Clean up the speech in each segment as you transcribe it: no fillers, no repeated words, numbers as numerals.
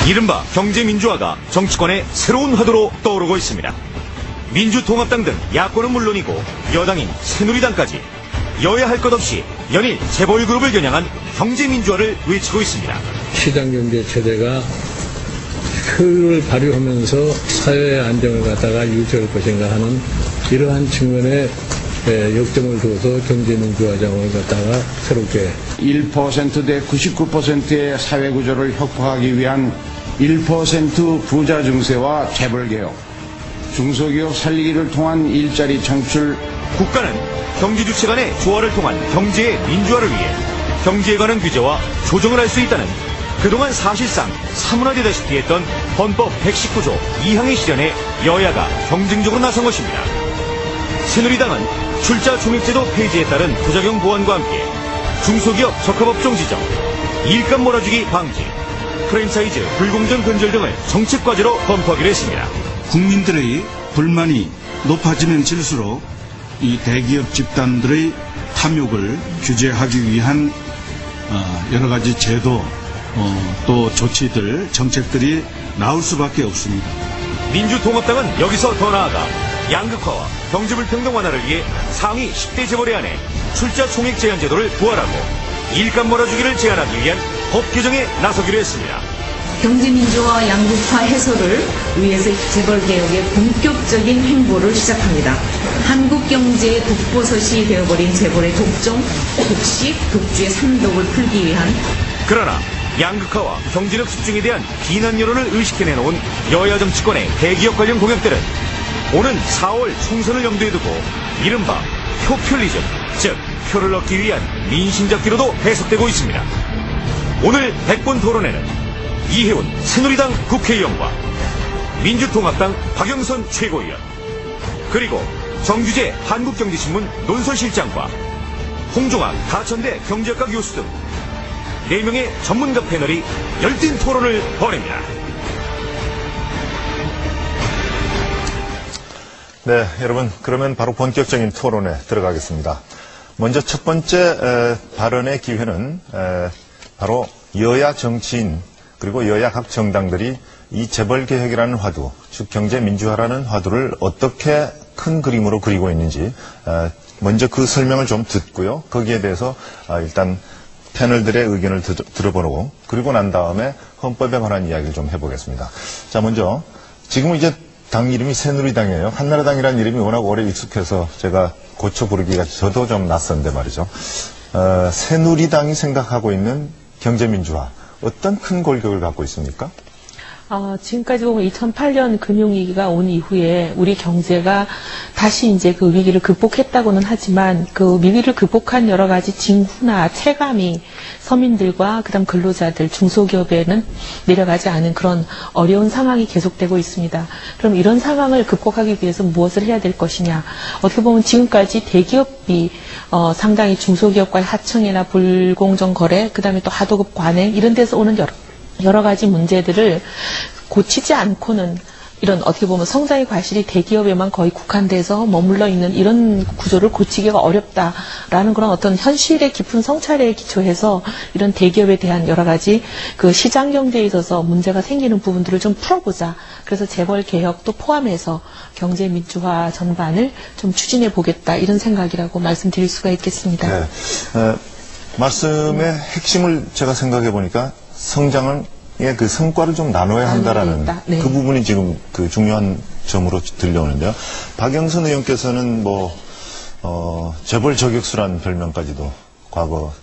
이른바 경제민주화가 정치권의 새로운 화두로 떠오르고 있습니다. 민주통합당 등 야권은 물론이고 여당인 새누리당까지 여야 할 것 없이 연일 재벌그룹을 겨냥한 경제민주화를 외치고 있습니다. 시장경제 체제가 효율을 발휘하면서 사회의 안정을 갖다가 유지할 것인가 하는 이러한 측면에 역점을 두어서 경제민주화장을 갖다가 새롭게 1%대 99%의 사회구조를 혁파하기 위한 1% 부자 증세와 재벌개혁, 중소기업 살리기를 통한 일자리 창출. 국가는 경제주체 간의 조화를 통한 경제의 민주화를 위해 경제에 관한 규제와 조정을 할 수 있다는 그동안 사실상 사문화되다시피 했던 헌법 119조 2항의 실현에 여야가 경쟁적으로 나선 것입니다. 새누리당은 출자 총액제도 폐지에 따른 부작용 보완과 함께 중소기업 적합업종 지정, 일감 몰아주기 방지, 프랜차이즈 불공정 근절 등을 정책 과제로 검토하기로 했습니다. 국민들의 불만이 높아지는 질수록 이 대기업 집단들의 탐욕을 규제하기 위한 여러 가지 제도 또 조치들, 정책들이 나올 수밖에 없습니다. 민주통합당은 여기서 더 나아가 양극화와 경제불평등 완화를 위해 상위 10대 재벌에 한해 출자 총액 제한 제도를 부활하고 일감 몰아주기를 제한하기 위한 법 개정에 나서기로 했습니다. 경제민주화 양극화 해소를 위해서 재벌개혁의 본격적인 행보를 시작합니다. 한국 경제의 독버섯이 되어버린 재벌의 독종, 독식, 독주의 산독을 풀기 위한. 그러나 양극화와 경제력 집중에 대한 비난 여론을 의식해내놓은 여야 정치권의 대기업 관련 공약들은 오는 4월 총선을 염두에 두고 이른바 표퓰리즘, 즉 표를 얻기 위한 민심잡기로도 해석되고 있습니다. 오늘 백분 토론회는 이혜훈 새누리당 국회의원과 민주통합당 박영선 최고위원, 그리고 정규재 한국경제신문 논설실장과 홍종학 가천대 경제학과 교수 등 4명의 전문가 패널이 열띤 토론을 벌입니다. 네, 여러분, 그러면 바로 본격적인 토론에 들어가겠습니다. 먼저 첫 번째 발언의 기회는 바로 여야 정치인 그리고 여야 각 정당들이 이 재벌개혁이라는 화두, 즉 경제민주화라는 화두를 어떻게 큰 그림으로 그리고 있는지 먼저 그 설명을 좀 듣고요. 거기에 대해서 일단 패널들의 의견을 들어보고 그리고 난 다음에 헌법에 관한 이야기를 좀 해보겠습니다. 자, 먼저 지금은 이제 당 이름이 새누리당이에요. 한나라당이라는 이름이 워낙 오래 익숙해서 제가 고쳐 부르기가 저도 좀 낯선데 말이죠. 새누리당이 생각하고 있는 경제민주화, 어떤 큰 골격을 갖고 있습니까? 지금까지 보면 2008년 금융위기가 온 이후에 우리 경제가 다시 이제 그 위기를 극복했다고는 하지만 그 위기를 극복한 여러 가지 징후나 체감이 서민들과 그다음 근로자들, 중소기업에는 내려가지 않은 그런 어려운 상황이 계속되고 있습니다. 그럼 이런 상황을 극복하기 위해서 무엇을 해야 될 것이냐? 어떻게 보면 지금까지 대기업이 상당히 중소기업과의 하청이나 불공정 거래, 그다음에 또 하도급 관행 이런 데서 오는 여러 가지 문제들을 고치지 않고는 이런 어떻게 보면 성장의 과실이 대기업에만 거의 국한돼서 머물러 있는 이런 구조를 고치기가 어렵다라는 그런 어떤 현실의 깊은 성찰에 기초해서 이런 대기업에 대한 여러 가지 그 시장 경제에 있어서 문제가 생기는 부분들을 좀 풀어보자. 그래서 재벌 개혁도 포함해서 경제 민주화 전반을 좀 추진해 보겠다 이런 생각이라고 말씀드릴 수가 있겠습니다. 네. 말씀의 핵심을 제가 생각해 보니까 성장의 그 성과를 좀 나눠야 한다라는 네. 그 부분이 지금 그 중요한 점으로 들려오는데요. 박영선 의원께서는 재벌 저격수라는 별명까지도 과거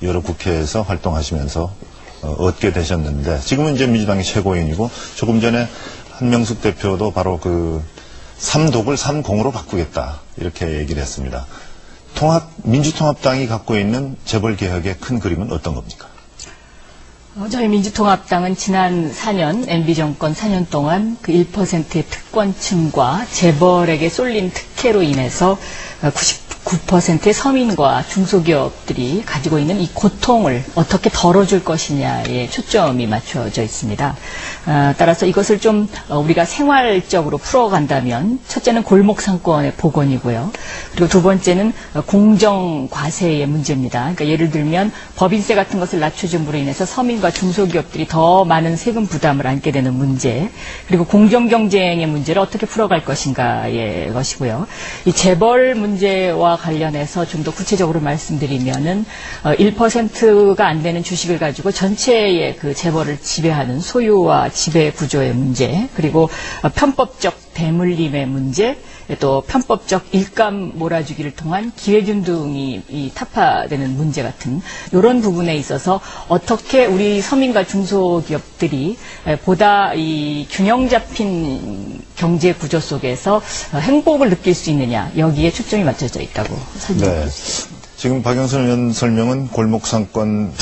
여러 국회에서 활동하시면서 얻게 되셨는데 지금은 이제 민주당의 최고위원이고 조금 전에 한명숙 대표도 바로 그 3독을 3공으로 바꾸겠다 이렇게 얘기를 했습니다. 민주통합당이 갖고 있는 재벌 개혁의 큰 그림은 어떤 겁니까? 저희 민주통합당은 지난 4년, MB정권 4년 동안 그 1%의 특권층과 재벌에게 쏠린 특혜로 인해서 99%의 서민과 중소기업들이 가지고 있는 이 고통을 어떻게 덜어줄 것이냐에 초점이 맞춰져 있습니다. 따라서 이것을 좀 우리가 생활적으로 풀어간다면 첫째는 골목 상권의 복원이고요. 그리고 두 번째는 공정 과세의 문제입니다. 그러니까 예를 들면 법인세 같은 것을 낮춰줌으로 인해서 서민과 중소기업들이 더 많은 세금 부담을 안게 되는 문제, 그리고 공정 경쟁의 문제를 어떻게 풀어갈 것인가의 것이고요. 이 재벌 문제와 관련해서 좀 더 구체적으로 말씀드리면은 1%가 안 되는 주식을 가지고 전체의 그 재벌을 지배하는 소유와 지배 구조의 문제, 그리고 편법적 대물림의 문제, 또 편법적 일감 몰아주기를 통한 기회균등이 타파되는 문제 같은 이런 부분에 있어서 어떻게 우리 서민과 중소기업들이 보다 이 균형 잡힌 경제 구조 속에서 행복을 느낄 수 있느냐, 여기에 초점이 맞춰져 있다고 설명드렸습니다. 네. 지금 박영선 의원 설명은 골목상권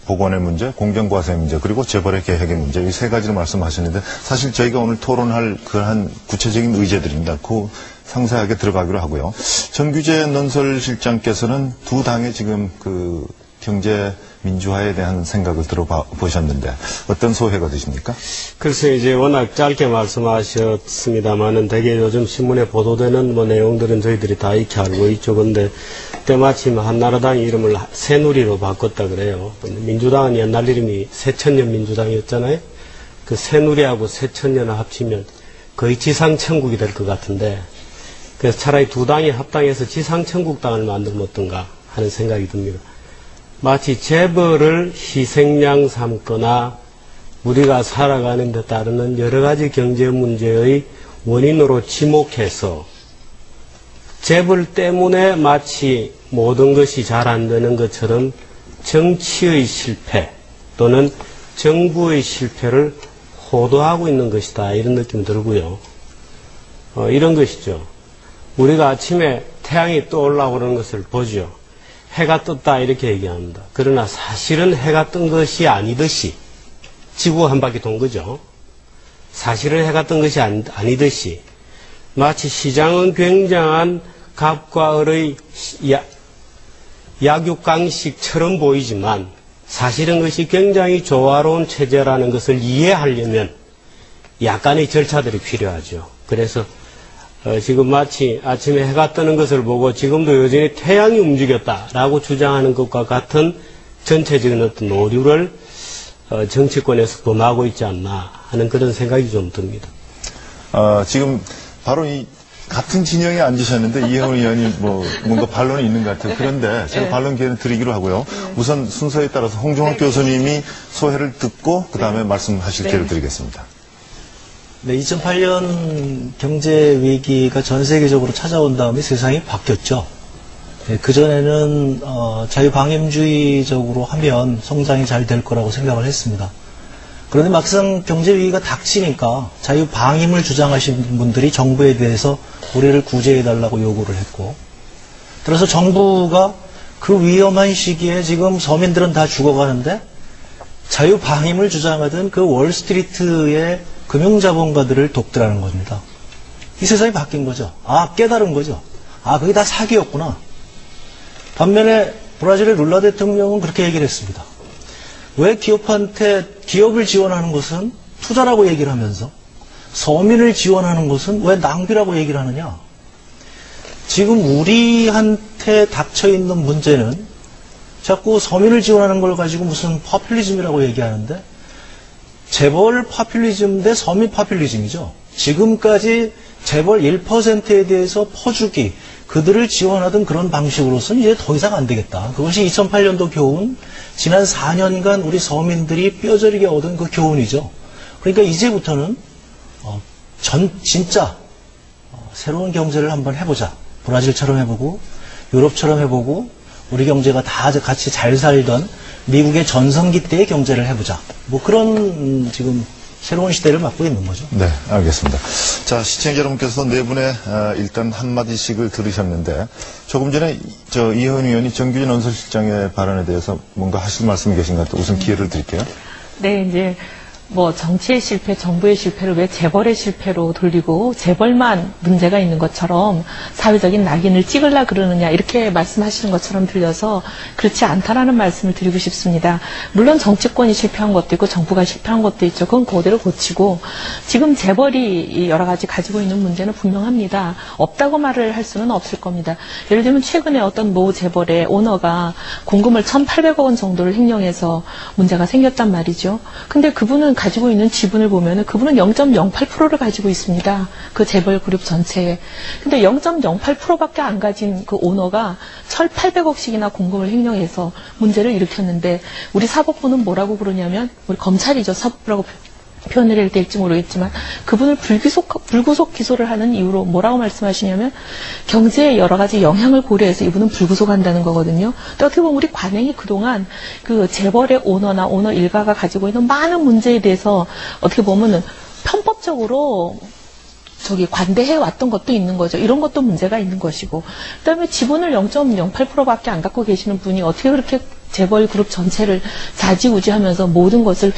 복원의 문제, 공정과세 문제, 그리고 재벌의 개혁의 문제, 이 세 가지를 말씀하셨는데 사실 저희가 오늘 토론할 그러한 구체적인 의제들입니다. 그 상세하게 들어가기로 하고요. 정규재 논설실장께서는 두 당의 지금 그 경제 민주화에 대한 생각을 들어보셨는데 어떤 소회가 되십니까? 글쎄 이제 워낙 짧게 말씀하셨습니다만은 대개 요즘 신문에 보도되는 뭐 내용들은 저희들이 다 익히 알고 있죠. 근데 때마침 한나라당이 이름을 새누리로 바꿨다 그래요. 민주당은 옛날 이름이 새천년 민주당이었잖아요. 그 새누리하고 새천년을 합치면 거의 지상천국이 될 것 같은데, 그래서 차라리 두 당이 합당해서 지상천국당을 만들면 어떤가 하는 생각이 듭니다. 마치 재벌을 희생양 삼거나 우리가 살아가는 데 따르는 여러 가지 경제 문제의 원인으로 지목해서 재벌 때문에 마치 모든 것이 잘 안 되는 것처럼 정치의 실패 또는 정부의 실패를 호도하고 있는 것이다, 이런 느낌이 들고요. 이런 것이죠. 우리가 아침에 태양이 떠올라오는 것을 보죠. 해가 떴다 이렇게 얘기합니다. 그러나 사실은 해가 뜬 것이 아니듯이, 지구가 한 바퀴 돈 거죠. 사실은 해가 뜬 것이 아니듯이 마치 시장은 굉장한 갑과 을의 약육강식처럼 보이지만 사실은 그것이 굉장히 조화로운 체제라는 것을 이해하려면 약간의 절차들이 필요하죠. 그래서 지금 마치 아침에 해가 뜨는 것을 보고 지금도 여전히 태양이 움직였다라고 주장하는 것과 같은 전체적인 어떤 오류를 정치권에서 범하고 있지 않나 하는 그런 생각이 좀 듭니다. 지금 바로 이 같은 진영에 앉으셨는데 이혜원 의원이 뭔가 반론이 있는 것 같아요. 그런데 제가 반론 기회를 드리기로 하고요. 우선 순서에 따라서 홍종학 교수님이 소회를 듣고 그 다음에 말씀하실 기회를 드리겠습니다. 네, 2008년 경제 위기가 전 세계적으로 찾아온 다음에 세상이 바뀌었죠. 네, 그전에는 자유방임주의적으로 하면 성장이 잘 될 거라고 생각을 했습니다. 그런데 막상 경제 위기가 닥치니까 자유방임을 주장하신 분들이 정부에 대해서 우리를 구제해달라고 요구를 했고, 그래서 정부가 그 위험한 시기에 지금 서민들은 다 죽어가는데 자유방임을 주장하던 그 월스트리트의 금융자본가들을 돕더라는 겁니다. 이 세상이 바뀐 거죠. 깨달은 거죠. 그게 다 사기였구나. 반면에 브라질의 룰라 대통령은 그렇게 얘기를 했습니다. 왜 기업을 지원하는 것은 투자라고 얘기를 하면서 서민을 지원하는 것은 왜 낭비라고 얘기를 하느냐. 지금 우리한테 닥쳐있는 문제는 자꾸 서민을 지원하는 걸 가지고 무슨 포퓰리즘이라고 얘기하는데, 재벌 포퓰리즘 대 서민 포퓰리즘이죠. 지금까지 재벌 1%에 대해서 퍼주기, 그들을 지원하던 그런 방식으로서는 이제 더 이상 안 되겠다. 그것이 2008년도 교훈, 지난 4년간 우리 서민들이 뼈저리게 얻은 그 교훈이죠. 그러니까 이제부터는 진짜 새로운 경제를 한번 해보자. 브라질처럼 해보고 유럽처럼 해보고 우리 경제가 다 같이 잘 살던 미국의 전성기 때의 경제를 해보자. 그런 지금 새로운 시대를 맞고 있는 거죠. 네, 알겠습니다. 자, 시청자 여러분께서 네 분의 일단 한마디씩을 들으셨는데, 조금 전에 이혜원 의원이 정규재 논설실장의 발언에 대해서 뭔가 하실 말씀이 계신 것 같아요. 우선 기회를 드릴게요. 네, 이제 뭐 정치의 실패, 정부의 실패를 왜 재벌의 실패로 돌리고 재벌만 문제가 있는 것처럼 사회적인 낙인을 찍으려 그러느냐 이렇게 말씀하시는 것처럼 들려서 그렇지 않다라는 말씀을 드리고 싶습니다. 물론 정치권이 실패한 것도 있고 정부가 실패한 것도 있죠. 그건 그대로 고치고 지금 재벌이 여러 가지 가지고 있는 문제는 분명합니다. 없다고 말을 할 수는 없을 겁니다. 예를 들면 최근에 어떤 모 재벌의 오너가 공금을 1,800억 원 정도를 횡령해서 문제가 생겼단 말이죠. 근데 그분은 가지고 있는 지분을 보면은 그분은 0.08%를 가지고 있습니다. 그 재벌 그룹 전체에. 근데 0.08%밖에 안 가진 그 오너가 1,800억씩이나 공금을 횡령해서 문제를 일으켰는데 우리 사법부는 뭐라고 그러냐면 우리 검찰이죠. 사법부라고 표현을 해야 될지 모르겠지만 그분을 불구속 기소를 하는 이유로 뭐라고 말씀하시냐면 경제의 여러 가지 영향을 고려해서 이분은 불구속한다는 거거든요. 또 어떻게 보면 우리 관행이 그동안 그 재벌의 오너나 오너 일가가 가지고 있는 많은 문제에 대해서 어떻게 보면은 편법적으로 관대해 왔던 것도 있는 거죠. 이런 것도 문제가 있는 것이고. 그다음에 지분을 0.08%밖에 안 갖고 계시는 분이 어떻게 그렇게 재벌 그룹 전체를 좌지우지하면서 모든 것을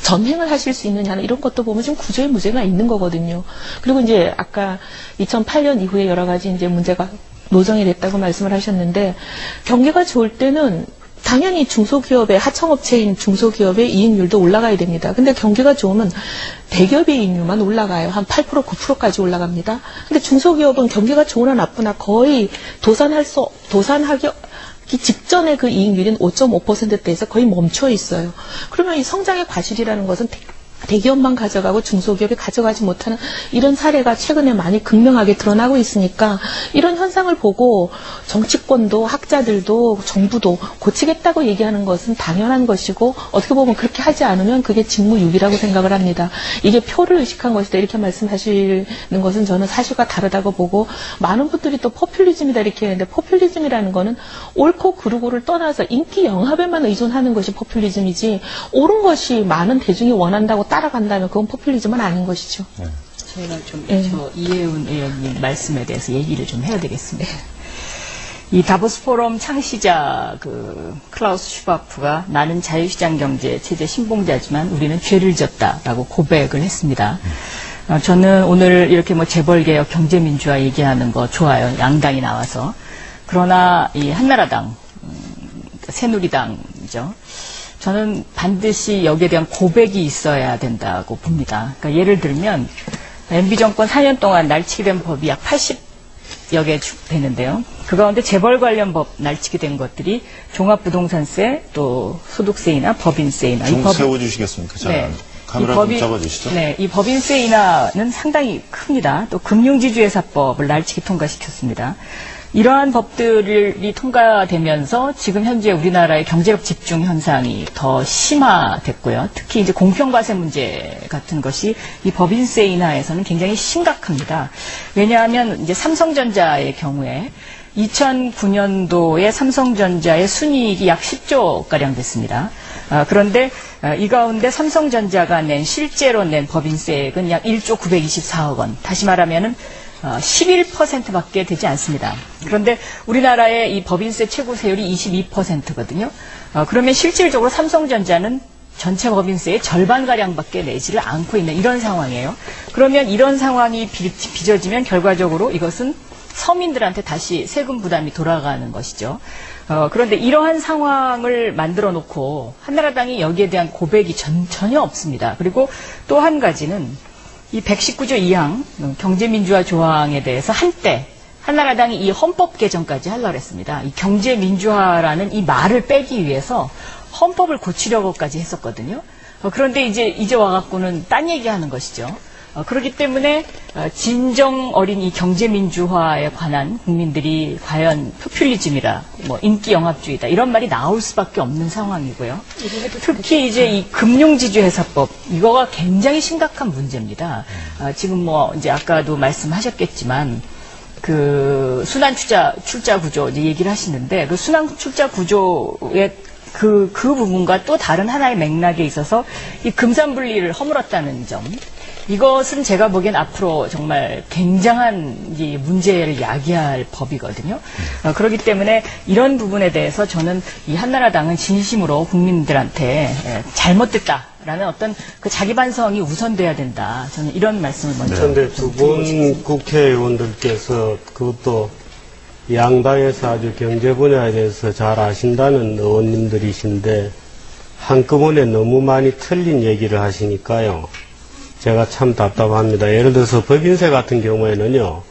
전횡을 하실 수 있느냐는 이런 것도 보면 좀 구조의 문제가 있는 거거든요. 그리고 이제 아까 2008년 이후에 여러 가지 이제 문제가 노정이 됐다고 말씀을 하셨는데 경기가 좋을 때는 당연히 중소기업의 하청업체인 중소기업의 이익률도 올라가야 됩니다. 근데 경기가 좋으면 대기업의 이익률만 올라가요. 한 8%, 9%까지 올라갑니다. 근데 중소기업은 경기가 좋으나 나쁘나 거의 도산하기 직전에 그 이익률인 5.5%대에서 거의 멈춰 있어요. 그러면 이 성장의 과실이라는 것은 대기업만 가져가고 중소기업이 가져가지 못하는 이런 사례가 최근에 많이 극명하게 드러나고 있으니까 이런 현상을 보고 정치권도 학자들도 정부도 고치겠다고 얘기하는 것은 당연한 것이고 어떻게 보면 그렇게 하지 않으면 그게 직무유기라고 생각을 합니다. 이게 표를 의식한 것이다 이렇게 말씀하시는 것은 저는 사실과 다르다고 보고 많은 분들이 또 포퓰리즘이다 이렇게 하는데 포퓰리즘이라는 거는 옳고 그르고를 떠나서 인기 영합에만 의존하는 것이 포퓰리즘이지 옳은 것이 많은 대중이 원한다고 따라간다면 그건 포퓰리즘은 아닌 것이죠. 네. 제가 좀 저 이혜훈 의원님 말씀에 대해서 얘기를 좀 해야 되겠습니다. 이 다보스 포럼 창시자 그 클라우스 슈바프가 나는 자유시장 경제 체제 신봉자지만 우리는 죄를 졌다라고 고백을 했습니다. 저는 오늘 이렇게 뭐 재벌개혁 경제민주화 얘기하는 거 좋아요. 양당이 나와서. 그러나 이 한나라당, 새누리당이죠. 저는 반드시 여기에 대한 고백이 있어야 된다고 봅니다. 그러니까 예를 들면 MB 정권 4년 동안 날치기 된 법이 약 80여 개 되는데요. 그 가운데 재벌 관련 법 날치기 된 것들이 종합부동산세, 또 소득세이나 법인세이나 좀 세워주시겠습니까? 자, 네. 카메라 좀 잡아주시죠. 네, 이 법인세 인하는 상당히 큽니다. 또 금융지주회사법을 날치기 통과시켰습니다. 이러한 법들이 통과되면서 지금 현재 우리나라의 경제력 집중 현상이 더 심화됐고요. 특히 이제 공평과세 문제 같은 것이 이 법인세 인하에서는 굉장히 심각합니다. 왜냐하면 이제 삼성전자의 경우에 2009년도에 삼성전자의 순이익이 약 10조가량 됐습니다. 그런데 이 가운데 삼성전자가 실제로 낸 법인세액은 약 1조 924억 원. 다시 말하면은 11%밖에 되지 않습니다. 그런데 우리나라의 이 법인세 최고 세율이 22%거든요. 그러면 실질적으로 삼성전자는 전체 법인세의 절반가량밖에 내지를 않고 있는 이런 상황이에요. 그러면 이런 상황이 빚어지면 결과적으로 이것은 서민들한테 다시 세금 부담이 돌아가는 것이죠. 그런데 이러한 상황을 만들어 놓고 한나라당이 여기에 대한 고백이 전혀 없습니다. 그리고 또 한 가지는 이 119조 2항 경제민주화 조항에 대해서 한때 한나라당이 이 헌법 개정까지 하려고 했습니다. 이 경제민주화라는 이 말을 빼기 위해서 헌법을 고치려고까지 했었거든요. 그런데 이제 와갖고는 딴 얘기하는 것이죠. 그렇기 때문에 진정 어린 이 경제민주화에 관한 국민들이 과연 포퓰리즘이라 뭐 인기영합주의다 이런 말이 나올 수밖에 없는 상황이고요. 특히 이제 이 금융지주회사법 이거가 굉장히 심각한 문제입니다. 지금 뭐 이제 아까도 말씀하셨겠지만 그 순환 출자 구조 이제 얘기를 하시는데 그 순환 출자 구조의 그 부분과 또 다른 하나의 맥락에 있어서 이 금산분리를 허물었다는 점. 이것은 제가 보기엔 앞으로 정말 굉장한 이 문제를 야기할 법이거든요. 그렇기 때문에 이런 부분에 대해서 저는 이 한나라당은 진심으로 국민들한테 잘못됐다라는 어떤 그 자기 반성이 우선돼야 된다. 저는 이런 말씀을 먼저. 그런데 두 분 국회의원들께서 그것도 양당에서 아주 경제 분야에 대해서 잘 아신다는 의원님들이신데 한꺼번에 너무 많이 틀린 얘기를 하시니까요. 제가 참 답답합니다. 예를 들어서 법인세 같은 경우에는요.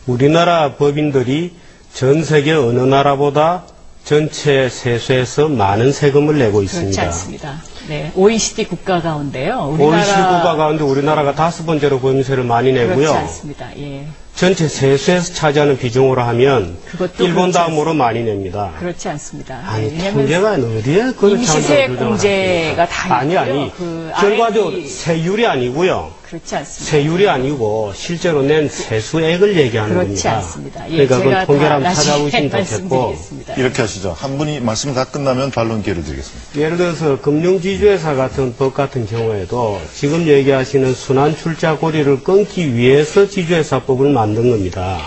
우리나라 법인들이 전 세계 어느 나라보다 전체 세수에서 많은 세금을 내고 있습니다. 그렇지 않습니다. 네, OECD 국가 가운데요. OECD 국가 가운데 우리나라가 5번째로 법인세를 많이 내고요. 그렇지 않습니다. 예. 전체 세수에서 차지하는 비중으로 하면 일본 다음으로 많이 냅니다. 그렇지 않습니다. 아니, 통계가 어디에 그런 임시세액공제가 다 있고요. 아니. 결과적으로 세율이 아니고요. 그렇지 않습니다. 세율이 아니고 실제로 낸 세수액을 얘기하는 그렇지 겁니다. 않습니다. 예, 그러니까 제가 그 통계를 한번 나중에 찾아보시면 좋겠고. 이렇게 하시죠. 한 분이 말씀 다 끝나면 반론 기회를 드리겠습니다. 예를 들어서 금융지주회사 같은 법 같은 경우에도 지금 얘기하시는 순환출자고리를 끊기 위해서 지주회사법을 만든 겁니다.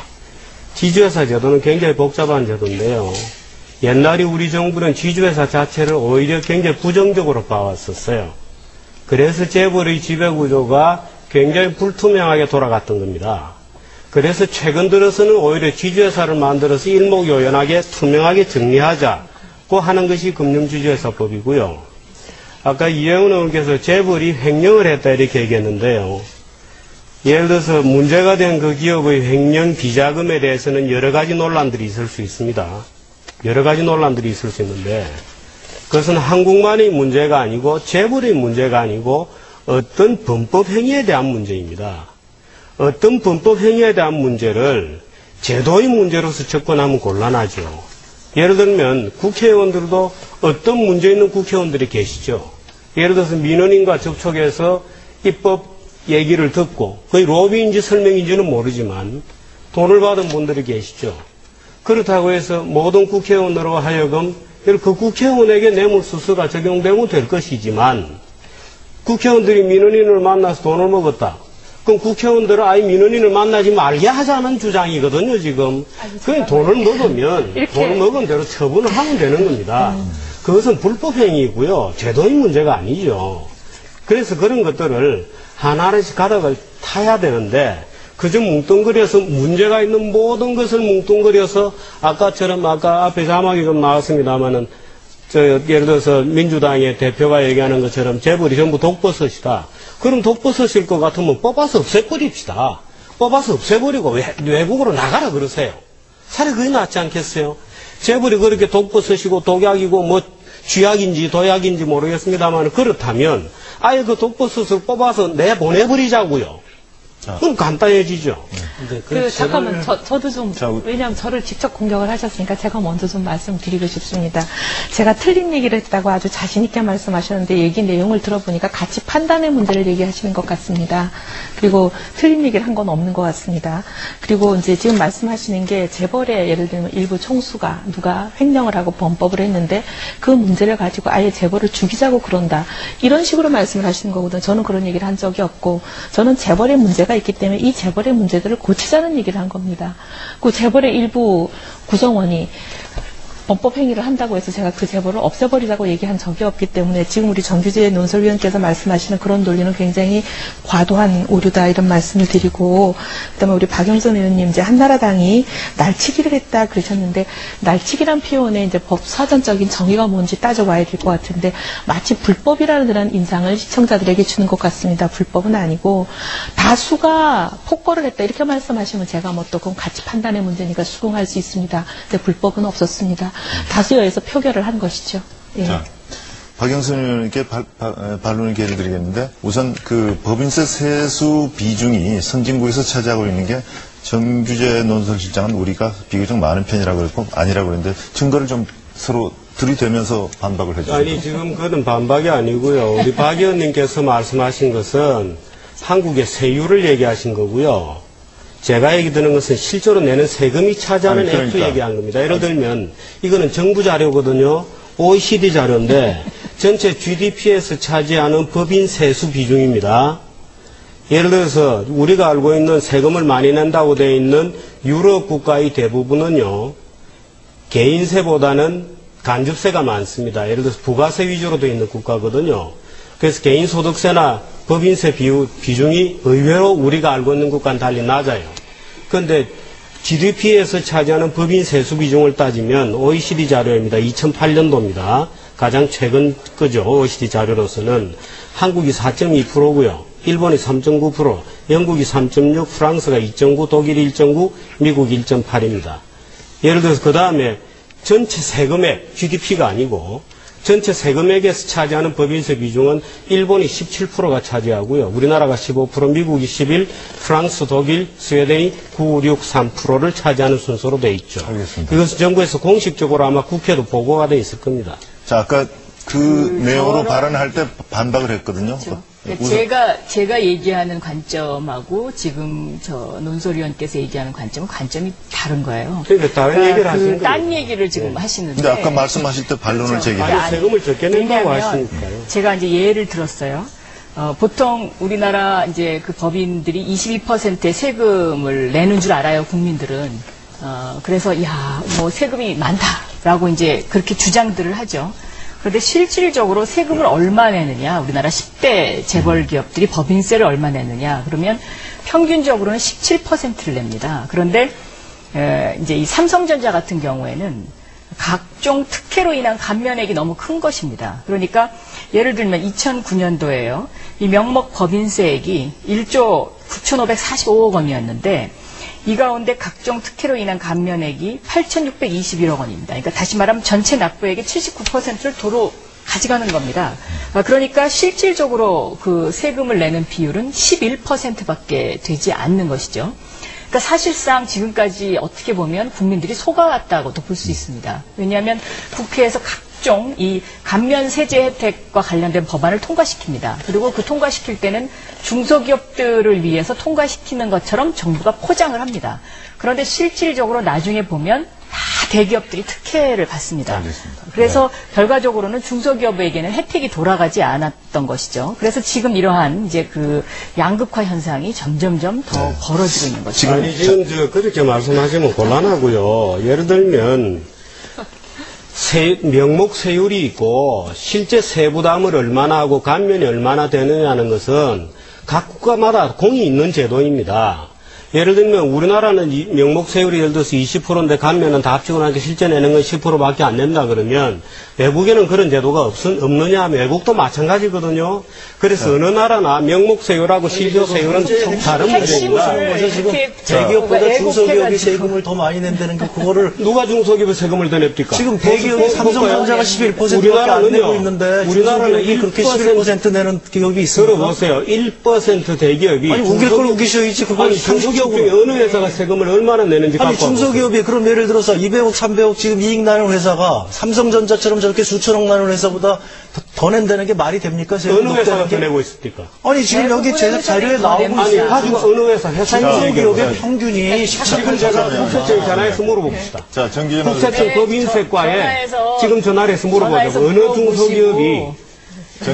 지주회사 제도는 굉장히 복잡한 제도인데요. 옛날에 우리 정부는 지주회사 자체를 오히려 굉장히 부정적으로 봐왔었어요. 그래서 재벌의 지배구조가 굉장히 불투명하게 돌아갔던 겁니다. 그래서 최근 들어서는 오히려 지주회사를 만들어서 일목요연하게 투명하게 정리하자고 하는 것이 금융지주회사법이고요. 아까 이혜원 의원께서 재벌이 횡령을 했다 이렇게 얘기했는데요. 예를 들어서 문제가 된 그 기업의 횡령 비자금에 대해서는 여러 가지 논란들이 있을 수 있습니다. 여러 가지 논란들이 있을 수 있는데 그것은 한국만의 문제가 아니고 재벌의 문제가 아니고 어떤 범법 행위에 대한 문제입니다. 어떤 범법 행위에 대한 문제를 제도의 문제로서 접근하면 곤란하죠. 예를 들면 국회의원들도 어떤 문제 있는 국회의원들이 계시죠. 예를 들어서 민원인과 접촉해서 입법 얘기를 듣고 거의 로비인지 설명인지는 모르지만 돈을 받은 분들이 계시죠. 그렇다고 해서 모든 국회의원으로 하여금 그 국회의원에게 뇌물수수가 적용되면 될 것이지만 국회의원들이 민원인을 만나서 돈을 먹었다. 그럼 국회의원들은 아예 민원인을 만나지 말게 하자는 주장이거든요, 지금. 그냥 돈을 먹으면 돈을 먹은 대로 처분을 하면 되는 겁니다. 그것은 불법행위이고요. 제도의 문제가 아니죠. 그래서 그런 것들을 하나하나씩 가닥을 타야 되는데 그저 뭉뚱그려서 문제가 있는 모든 것을 뭉뚱그려서 아까처럼 아까 앞에 자막이 좀 나왔습니다만은 예를 들어서 민주당의 대표가 얘기하는 것처럼 재벌이 전부 독버섯이다. 그럼 독버섯일 것 같으면 뽑아서 없애버립시다. 뽑아서 없애버리고 외국으로 나가라 그러세요. 차라리 그게 낫지 않겠어요? 재벌이 그렇게 독버섯이고 독약이고 뭐 쥐약인지 도약인지 모르겠습니다만 그렇다면 아예 그 독버섯을 뽑아서 내보내버리자고요. 그럼 간단해지죠. 잠깐만, 저도 좀, 왜냐하면 저를 직접 공격을 하셨으니까 제가 먼저 좀 말씀드리고 싶습니다. 제가 틀린 얘기를 했다고 아주 자신있게 말씀하셨는데 얘기 내용을 들어보니까 같이 판단의 문제를 얘기하시는 것 같습니다. 그리고 틀린 얘기를 한 건 없는 것 같습니다. 그리고 이제 지금 말씀하시는 게 재벌의 예를 들면 일부 총수가 누가 횡령을 하고 범법을 했는데 그 문제를 가지고 아예 재벌을 죽이자고 그런다. 이런 식으로 말씀을 하시는 거거든요. 저는 그런 얘기를 한 적이 없고 저는 재벌의 문제가 있기 때문에 이 재벌의 문제들을 고치자는 얘기를 한 겁니다. 그 재벌의 일부 구성원이 범법 행위를 한다고 해서 제가 그 재벌을 없애버리자고 얘기한 적이 없기 때문에 지금 우리 정규재 논설위원께서 말씀하시는 그런 논리는 굉장히 과도한 오류다 이런 말씀을 드리고 그다음에 우리 박영선 의원님 이제 한나라당이 날치기를 했다 그러셨는데 날치기란 표현의 이제 법 사전적인 정의가 뭔지 따져봐야 될 것 같은데 마치 불법이라는 그런 인상을 시청자들에게 주는 것 같습니다. 불법은 아니고 다수가 폭거를 했다 이렇게 말씀하시면 제가 뭐 또 그건 가치 판단의 문제니까 수긍할 수 있습니다. 근데 불법은 없었습니다. 다수에 의해서 표결을 한 것이죠. 예. 자, 박영선 의원님께 반론을 기회를 드리겠는데 우선 그 법인세 세수 비중이 선진국에서 차지하고 있는 게 정규재 논설실장은 우리가 비교적 많은 편이라고 그랬고 아니라고 그랬는데 증거를 좀 서로 들이대면서 반박을 해주세요. 아니 지금 그건 반박이 아니고요. 우리 박 의원님께서 말씀하신 것은 한국의 세율을 얘기하신 거고요. 제가 얘기 드는 것은 실제로 내는 세금이 차지하는 액수 얘기한 겁니다. 예를 들면 이거는 정부 자료거든요. OECD 자료인데 전체 GDP에서 차지하는 법인 세수 비중입니다. 예를 들어서 우리가 알고 있는 세금을 많이 낸다고 되어 있는 유럽 국가의 대부분은요, 개인세보다는 간접세가 많습니다. 예를 들어서 부가세 위주로 되어 있는 국가거든요. 그래서 개인소득세나 법인세 비중이 의외로 우리가 알고 있는 국가는 달리 낮아요. 그런데 GDP에서 차지하는 법인 세수 비중을 따지면 OECD 자료입니다. 2008년도입니다. 가장 최근 거죠. OECD 자료로서는 한국이 4.2%고요. 일본이 3.9%, 영국이 3.6%, 프랑스가 2.9%, 독일이 1.9%, 미국이 1.8%입니다. 예를 들어서 그 다음에 전체 세금액, GDP가 아니고 전체 세금액에서 차지하는 법인세 비중은 일본이 17%가 차지하고요. 우리나라가 15%, 미국이 11%, 프랑스, 독일, 스웨덴이 9, 6, 3%를 차지하는 순서로 되어 있죠. 알겠습니다. 이것은 정부에서 공식적으로 아마 국회도 보고가 되어 있을 겁니다. 자, 아까 그 내용으로 발언할 때 반박을 했거든요. 그렇죠. 제가 얘기하는 관점하고 지금 저 논설위원께서 얘기하는 관점이 다른 거예요. 그러니까 다른 얘기를 하시는 거예요. 딴 얘기를 지금 하시는데. 근데 아까 말씀하실 때 반론을 제기했어요. 세금을 적게 낸다고 하시니까요. 제가 이제 예를 들었어요. 보통 우리나라 이제 그 법인들이 22%의 세금을 내는 줄 알아요, 국민들은. 그래서 뭐 세금이 많다라고 이제 그렇게 주장들을 하죠. 그런데 실질적으로 세금을 얼마 내느냐, 우리나라 10대 재벌 기업들이 법인세를 얼마 내느냐, 그러면 평균적으로는 17%를 냅니다. 그런데 이제 이 삼성전자 같은 경우에는 각종 특혜로 인한 감면액이 너무 큰 것입니다. 그러니까 예를 들면 2009년도에요. 이 명목 법인세액이 1조 9,545억 원이었는데 이 가운데 각종 특혜로 인한 감면액이 8,621억 원입니다. 그러니까 다시 말하면 전체 납부액의 79%를 도로 가져가는 겁니다. 그러니까 실질적으로 그 세금을 내는 비율은 11%밖에 되지 않는 것이죠. 그러니까 사실상 지금까지 어떻게 보면 국민들이 속아왔다고도 볼 수 있습니다. 왜냐하면 국회에서 각종 이 감면 세제 혜택과 관련된 법안을 통과시킵니다. 그리고 그 통과시킬 때는 중소기업들을 위해서 통과시키는 것처럼 정부가 포장을 합니다. 그런데 실질적으로 나중에 보면 다 대기업들이 특혜를 받습니다. 알겠습니다. 그래서 결과적으로는 중소기업에게는 혜택이 돌아가지 않았던 것이죠. 그래서 지금 이러한 이제 그 양극화 현상이 점점점 더 벌어지고 있는 거죠. 지금 그렇게 말씀하시면 곤란하고요. 예를 들면 명목 세율이 있고 실제 세부담을 얼마나 하고 감면이 얼마나 되느냐는 것은 각 국가마다 공이 있는 제도입니다. 예를 들면 우리나라는 명목 세율이 예를 들어서 20%인데 감면은 다 합치고 나니까 실제 내는 건 10%밖에 안 낸다 그러면 외국에는 그런 제도가 없느냐 하면 외국도 마찬가지거든요. 그래서 어느 나라나 명목 세율하고 실효 세율은 다른 문제입니다. 지금 대기업보다 중소기업이 세금을 더 많이 낸다는 게 그거를 누가 중소기업에 세금을 더 냅니까? 지금 대기업이 삼성전자가 11%밖에 안 내고 있는데 우리나라는 그렇게 11% 내는 기업이 있습니까? 들어보세요. 1% 대기업이 아니 우길 걸 우기셔야지. 그걸 중소기업 중에 어느 회사가 세금을 얼마나 내는지 아니 중소기업이 그럼 예를 들어서 200억 300억 지금 이익 나는 회사가 삼성전자처럼 저렇게 수천억 나는 회사보다 더 낸다는 게 말이 됩니까? 어느 회사가 더 내고 있습니까? 아니 지금 여기 제작 자료에 나오고 있어요. 가지고 어느 회사 중소기업의 평균이 17%. 제가 국세청 전화해서 물어봅시다. 자, 정기현 국세청 법인세과에 지금 전화를 해서 물어보자고. 어느 중소기업이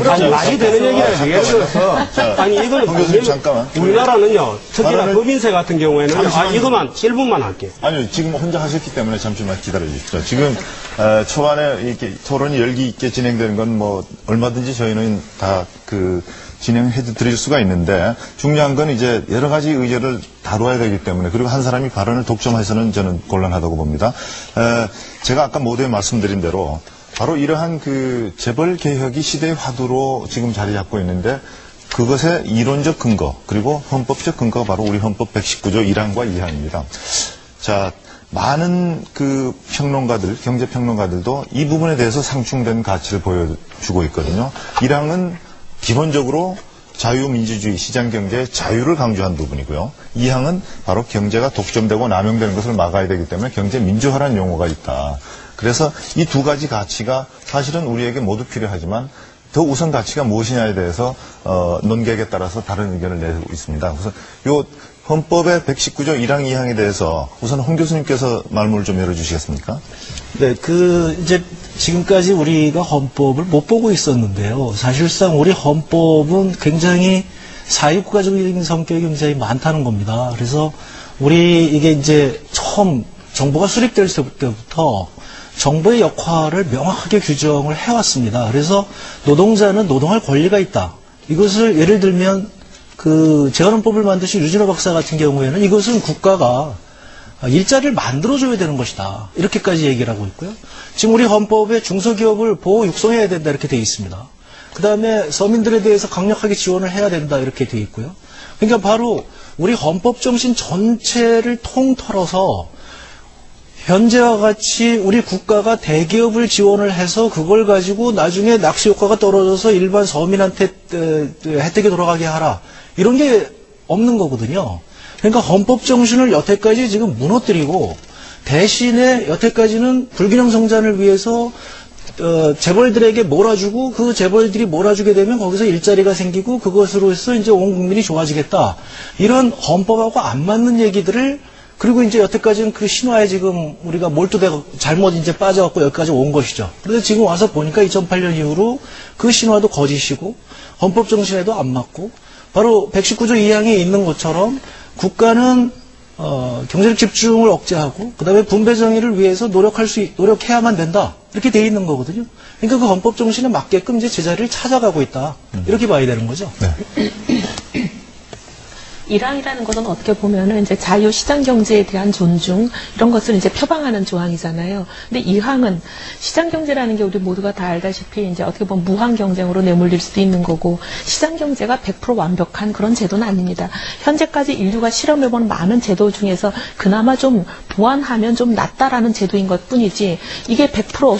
아니, 말이 되는 얘기라서 예를 들어서 아니 이거는 교수님 잠깐만. 우리나라는요 특히나 법인세 같은 경우에는 이거만 1분만 할게요. 아니요, 지금 혼자 하셨기 때문에 잠시만 기다려 주십시오. 지금 초반에 이렇게 토론이 열기 있게 진행되는 건 뭐 얼마든지 저희는 다 진행해 드릴 수가 있는데 중요한 건 이제 여러 가지 의제를 다루어야 되기 때문에 그리고 한 사람이 발언을 독점해서는 저는 곤란하다고 봅니다. 제가 아까 모두에 말씀드린 대로 바로 이러한 재벌 개혁이 시대의 화두로 지금 자리 잡고 있는데 그것의 이론적 근거 그리고 헌법적 근거가 바로 우리 헌법 119조 1항과 2항입니다. 자, 많은 평론가들, 경제평론가들도 이 부분에 대해서 상충된 가치를 보여주고 있거든요. 1항은 기본적으로 자유민주주의, 시장경제의 자유를 강조한 부분이고요. 2항은 바로 경제가 독점되고 남용되는 것을 막아야 되기 때문에 경제민주화라는 용어가 있다. 그래서 이 두 가지 가치가 사실은 우리에게 모두 필요하지만 더 우선 가치가 무엇이냐에 대해서 논객에 따라서 다른 의견을 내고 있습니다. 그래서 요 헌법의 119조 1항 2항에 대해서 우선 홍 교수님께서 말문을 좀 열어주시겠습니까? 네, 이제 지금까지 우리가 헌법을 못 보고 있었는데요. 사실상 우리 헌법은 굉장히 사회국가적인 성격이 굉장히 많다는 겁니다. 그래서 우리 이게 이제 처음 정부가 수립될 때부터 정부의 역할을 명확하게 규정을 해왔습니다. 그래서 노동자는 노동할 권리가 있다. 이것을 예를 들면 그 재활헌법을 만드신 유진호 박사 같은 경우에는 이것은 국가가 일자리를 만들어줘야 되는 것이다. 이렇게까지 얘기를 하고 있고요. 지금 우리 헌법에 중소기업을 보호 육성해야 된다 이렇게 되어 있습니다. 그 다음에 서민들에 대해서 강력하게 지원을 해야 된다 이렇게 되어 있고요. 그러니까 바로 우리 헌법 정신 전체를 통틀어서 현재와 같이 우리 국가가 대기업을 지원을 해서 그걸 가지고 나중에 낚시 효과가 떨어져서 일반 서민한테 혜택이 돌아가게 하라. 이런 게 없는 거거든요. 그러니까 헌법 정신을 여태까지 지금 무너뜨리고 대신에 여태까지는 불균형 성장을 위해서 재벌들에게 몰아주고 그 재벌들이 몰아주게 되면 거기서 일자리가 생기고 그것으로서 이제 온 국민이 좋아지겠다. 이런 헌법하고 안 맞는 얘기들을 그리고 이제 여태까지는 그 신화에 지금 우리가 몰두되고 잘못 이제 빠져갖고 여기까지 온 것이죠. 그래서 지금 와서 보니까 2008년 이후로 그 신화도 거짓이고 헌법 정신에도 안 맞고 바로 119조 2항에 있는 것처럼 국가는 경제적 집중을 억제하고 그다음에 분배 정의를 위해서 노력해야만 된다. 이렇게 돼 있는 거거든요. 그러니까 그 헌법 정신에 맞게끔 이제 제자리를 찾아가고 있다. 이렇게 봐야 되는 거죠. 네. 1항이라는 것은 어떻게 보면은 이제 자유시장 경제에 대한 존중 이런 것을 이제 표방하는 조항이잖아요. 근데 2항은 시장 경제라는 게 우리 모두가 다 알다시피 이제 어떻게 보면 무한 경쟁으로 내몰릴 수도 있는 거고 시장 경제가 100% 완벽한 그런 제도는 아닙니다. 현재까지 인류가 실험해본 많은 제도 중에서 그나마 좀 보완하면 좀 낫다라는 제도인 것 뿐이지 이게 100%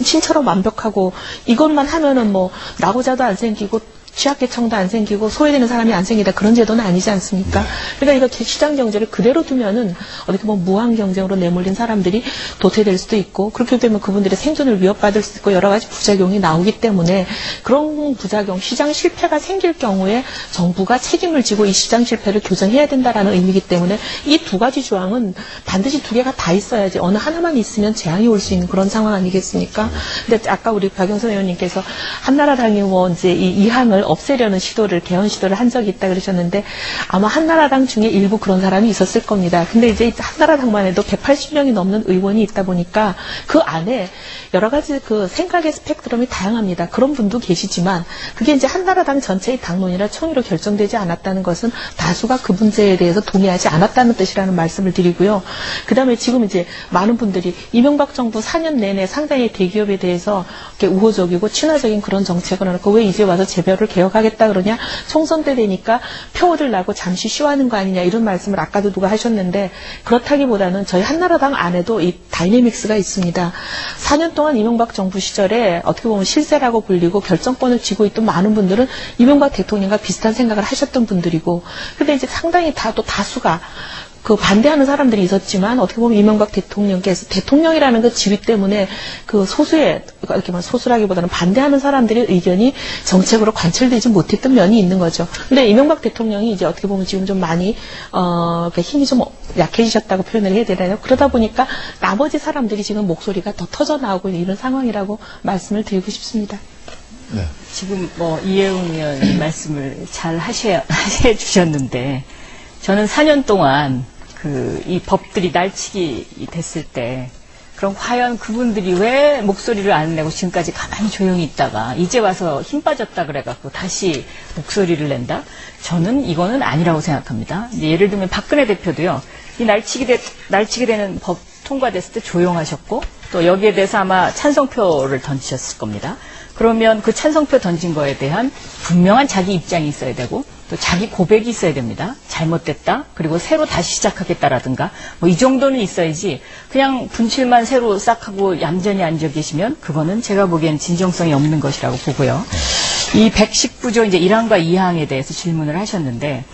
신처럼 완벽하고 이것만 하면은 뭐 나고자도 안 생기고 취약계층도 안 생기고 소외되는 사람이 안 생기다 그런 제도는 아니지 않습니까? 그러니까 이거 시장 경제를 그대로 두면은 어떻게 보면 무한 경쟁으로 내몰린 사람들이 도태될 수도 있고 그렇게 되면 그분들의 생존을 위협받을 수 있고 여러 가지 부작용이 나오기 때문에 그런 부작용, 시장 실패가 생길 경우에 정부가 책임을 지고 이 시장 실패를 교정해야 된다라는 의미이기 때문에 이 두 가지 조항은 반드시 두 개가 다 있어야지 어느 하나만 있으면 재앙이 올 수 있는 그런 상황 아니겠습니까? 근데 아까 우리 박영선 의원님께서 한나라당이 뭐 이제 이 2항을 없애려는 시도를 개헌 시도를 한 적이 있다 그러셨는데 아마 한나라당 중에 일부 그런 사람이 있었을 겁니다. 근데 이제 한나라당만 해도 180명이 넘는 의원이 있다 보니까 그 안에 여러 가지 그 생각의 스펙트럼이 다양합니다. 그런 분도 계시지만 그게 이제 한나라당 전체의 당론이라 총의로 결정되지 않았다는 것은 다수가 그 문제에 대해서 동의하지 않았다는 뜻이라는 말씀을 드리고요. 그 다음에 지금 이제 많은 분들이 이명박 정부 4년 내내 상당히 대기업에 대해서 이렇게 우호적이고 친화적인 그런 정책을 해놓고 왜 이제 와서 재벌을 개혁하겠다 그러냐 총선 때 되니까 표 얻으려고 잠시 쉬어하는 거 아니냐 이런 말씀을 아까도 누가 하셨는데 그렇다기보다는 저희 한나라당 안에도 이 다이내믹스가 있습니다. 4년 동안 이명박 정부 시절에 어떻게 보면 실세라고 불리고 결정권을 쥐고 있던 많은 분들은 이명박 대통령과 비슷한 생각을 하셨던 분들이고 근데 이제 상당히 또 다수가 그 반대하는 사람들이 있었지만 어떻게 보면 이명박 대통령께서 대통령이라는 그 지위 때문에 그 소수의 이렇게 말 소수라기보다는 반대하는 사람들의 의견이 정책으로 관철되지 못했던 면이 있는 거죠. 근데 이명박 대통령이 이제 어떻게 보면 지금 좀 많이 힘이 좀 약해지셨다고 표현을 해야 되나요? 그러다 보니까 나머지 사람들이 지금 목소리가 더 터져 나오고 있는 이런 상황이라고 말씀을 드리고 싶습니다. 네. 지금 뭐 이혜웅 의원 말씀을 잘 해주셨는데 저는 4년 동안 이 법들이 날치기 됐을 때 그럼 과연 그분들이 왜 목소리를 안 내고 지금까지 가만히 조용히 있다가 이제 와서 힘 빠졌다 그래갖고 다시 목소리를 낸다? 저는 이거는 아니라고 생각합니다. 예를 들면 박근혜 대표도요. 이 날치기 되는 법 통과됐을 때 조용하셨고 또 여기에 대해서 아마 찬성표를 던지셨을 겁니다. 그러면 그 찬성표 던진 거에 대한 분명한 자기 입장이 있어야 되고 또 자기 고백이 있어야 됩니다. 잘못됐다. 그리고 새로 다시 시작하겠다라든가 뭐 이 정도는 있어야지 그냥 분칠만 새로 싹 하고 얌전히 앉아 계시면 그거는 제가 보기엔 진정성이 없는 것이라고 보고요. 이 119조 이제 1항과 2항에 대해서 질문을 하셨는데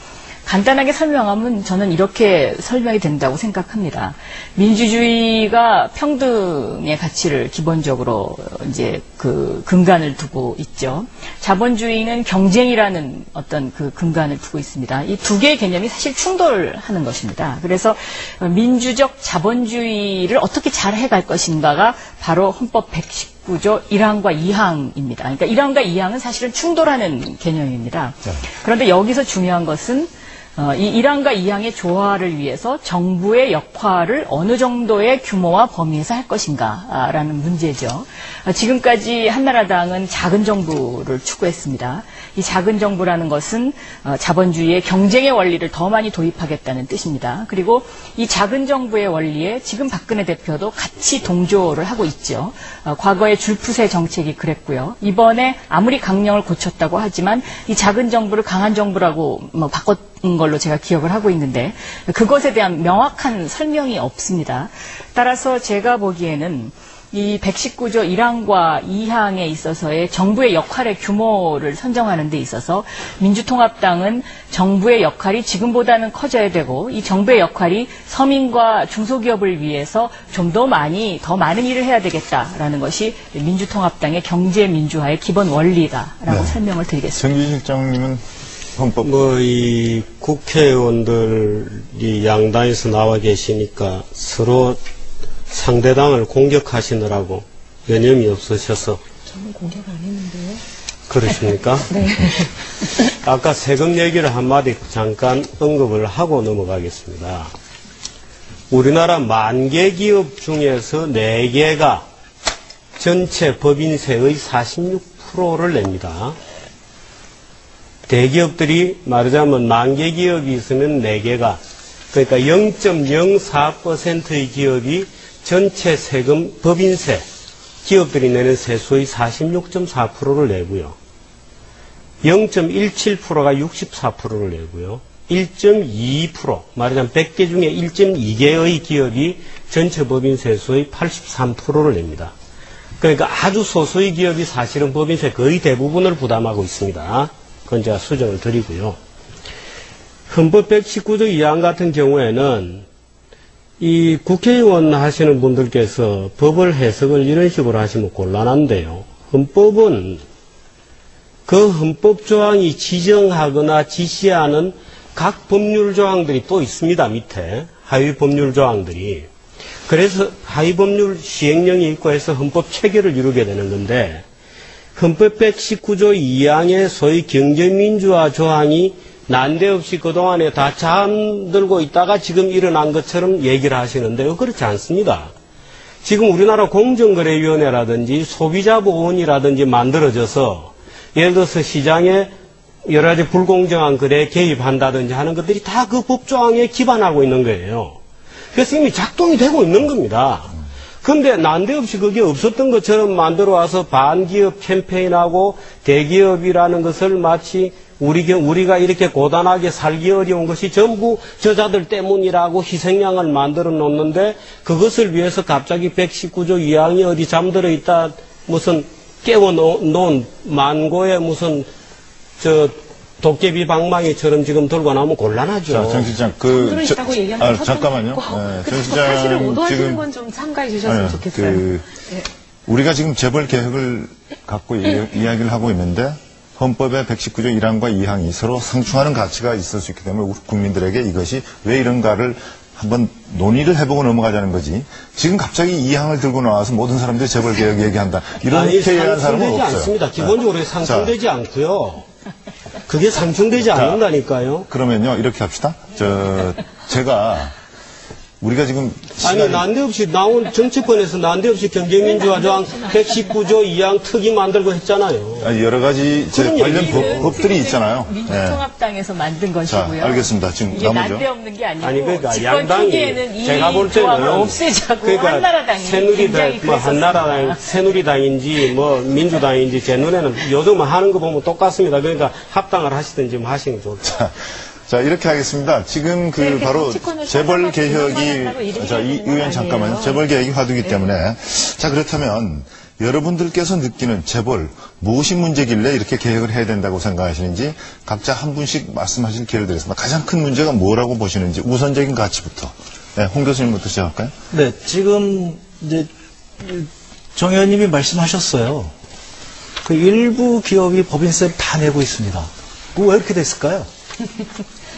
간단하게 설명하면 저는 이렇게 설명이 된다고 생각합니다. 민주주의가 평등의 가치를 기본적으로 이제 그 근간을 두고 있죠. 자본주의는 경쟁이라는 어떤 그 근간을 두고 있습니다. 이 두 개의 개념이 사실 충돌하는 것입니다. 그래서 민주적 자본주의를 어떻게 잘 해갈 것인가가 바로 헌법 119조 1항과 2항입니다. 그러니까 1항과 2항은 사실은 충돌하는 개념입니다. 그런데 여기서 중요한 것은 이 1항과 2항의 조화를 위해서 정부의 역할을 어느 정도의 규모와 범위에서 할 것인가라는 문제죠. 지금까지 한나라당은 작은 정부를 추구했습니다. 이 작은 정부라는 것은 자본주의의 경쟁의 원리를 더 많이 도입하겠다는 뜻입니다. 그리고 이 작은 정부의 원리에 지금 박근혜 대표도 같이 동조를 하고 있죠. 과거의 줄푸세 정책이 그랬고요. 이번에 아무리 강령을 고쳤다고 하지만 이 작은 정부를 강한 정부라고 바꿨 걸로 제가 기억을 하고 있는데 그것에 대한 명확한 설명이 없습니다. 따라서 제가 보기에는 이 119조 1항과 2항에 있어서의 정부의 역할의 규모를 선정하는 데 있어서 민주통합당은 정부의 역할이 지금보다는 커져야 되고 이 정부의 역할이 서민과 중소기업을 위해서 좀 더 많은 일을 해야 되겠다라는 것이 민주통합당의 경제민주화의 기본 원리다라고 설명을 드리겠습니다. 정규진 실장님은 헌법. 이 국회의원들이 양당에서 나와 계시니까 서로 상대당을 공격하시느라고 여념이 없으셔서. 저는 공격 안 했는데요. 그러십니까? 네. 아까 세금 얘기를 한마디 잠깐 언급을 하고 넘어가겠습니다. 우리나라 10,000개 기업 중에서 4개가 전체 법인세의 46%를 냅니다. 대기업들이 말하자면 10,000개 기업이 있으면 4개가, 그러니까 0.04%의 기업이 전체 세금, 법인세, 기업들이 내는 세수의 46.4%를 내고요. 0.17%가 64%를 내고요. 1.2%, 말하자면 100개 중에 1.2개의 기업이 전체 법인 세수의 83%를 냅니다. 그러니까 아주 소수의 기업이 사실은 법인세 거의 대부분을 부담하고 있습니다. 그건 제가 수정을 드리고요. 헌법 119조 2항 같은 경우에는 이 국회의원 하시는 분들께서 법을 해석을 이런 식으로 하시면 곤란한데요. 헌법은 그 헌법 조항이 지정하거나 지시하는 각 법률 조항들이 또 있습니다. 밑에 하위 법률 조항들이. 그래서 하위 법률 시행령이 있고 해서 헌법 체계를 이루게 되는 건데 헌법 119조 2항의 소위 경제민주화 조항이 난데없이 그동안에 다 잠들고 있다가 지금 일어난 것처럼 얘기를 하시는데요. 그렇지 않습니다. 지금 우리나라 공정거래위원회라든지 소비자보호원이라든지 만들어져서 예를 들어서 시장에 여러 가지 불공정한 거래에 개입한다든지 하는 것들이 다 그 법조항에 기반하고 있는 거예요. 그래서 이미 작동이 되고 있는 겁니다. 그런데 난데없이 그게 없었던 것처럼 만들어 와서 반기업 캠페인하고 대기업이라는 것을 마치 우리가 이렇게 고단하게 살기 어려운 것이 전부 저자들 때문이라고 희생양을 만들어 놓는데 그것을 위해서 갑자기 119조 2항이 어디 잠들어 있다 무슨 깨워놓은 만고의 무슨 도깨비 방망이처럼 지금 들고 나오면 곤란하죠. 자, 정 실장, 들어있다고 얘기하는 잠깐만요. 정 실장. 사실을 오도하시는 건 좀 삼가해 주셨으면 좋겠어요. 네. 우리가 지금 재벌 개혁을 갖고 이야기를 하고 있는데 헌법의 119조 1항과 2항이 서로 상충하는 가치가 있을 수 있기 때문에 우리 국민들에게 이것이 왜 이런가를 한번 논의를 해보고 넘어가자는 거지. 지금 갑자기 2항을 들고 나와서 모든 사람들이 재벌 개혁 얘기한다. 이런 회의한 사람은 없어요. 않습니다. 기본적으로 네. 상충되지 않고요. 그게 상충되지 않는다니까요. 그러면요, 이렇게 합시다. 제가 우리가 지금 아니 난데없이 나온 정치권에서 난데없이 경제민주화 조항 119조 2항 특위 만들고 했잖아요. 아니, 여러 가지 관련 법들이 있잖아요. 민주통합당에서 만든 것이고요. 자, 알겠습니다. 지금 이게 나머지요. 난데없는 게 아니고 아니 그러니까 집권 양당이 초기에는 제가 볼 이 조항을 때는 없애자고 그러니까 한나라당이 굉장히 한나라당, 새누리당인지 뭐 민주당인지 제 눈에는 요즘 하는 거 보면 똑같습니다. 그러니까 합당을 하시든지 뭐 하시는 게 좋죠. 자, 이렇게 하겠습니다. 지금 바로 재벌 개혁이, 자, 이 의원 잠깐만요. 재벌 개혁이 화두이기 때문에. 자, 그렇다면 여러분들께서 느끼는 재벌 무엇이 문제길래 이렇게 개혁을 해야 된다고 생각하시는지 각자 한 분씩 말씀하실 기회를 드리겠습니다. 가장 큰 문제가 뭐라고 보시는지 우선적인 가치부터. 네, 홍 교수님부터 시작할까요? 네, 지금 이제 정 의원님이 말씀하셨어요. 그 일부 기업이 법인세를 다 내고 있습니다. 왜 이렇게 됐을까요?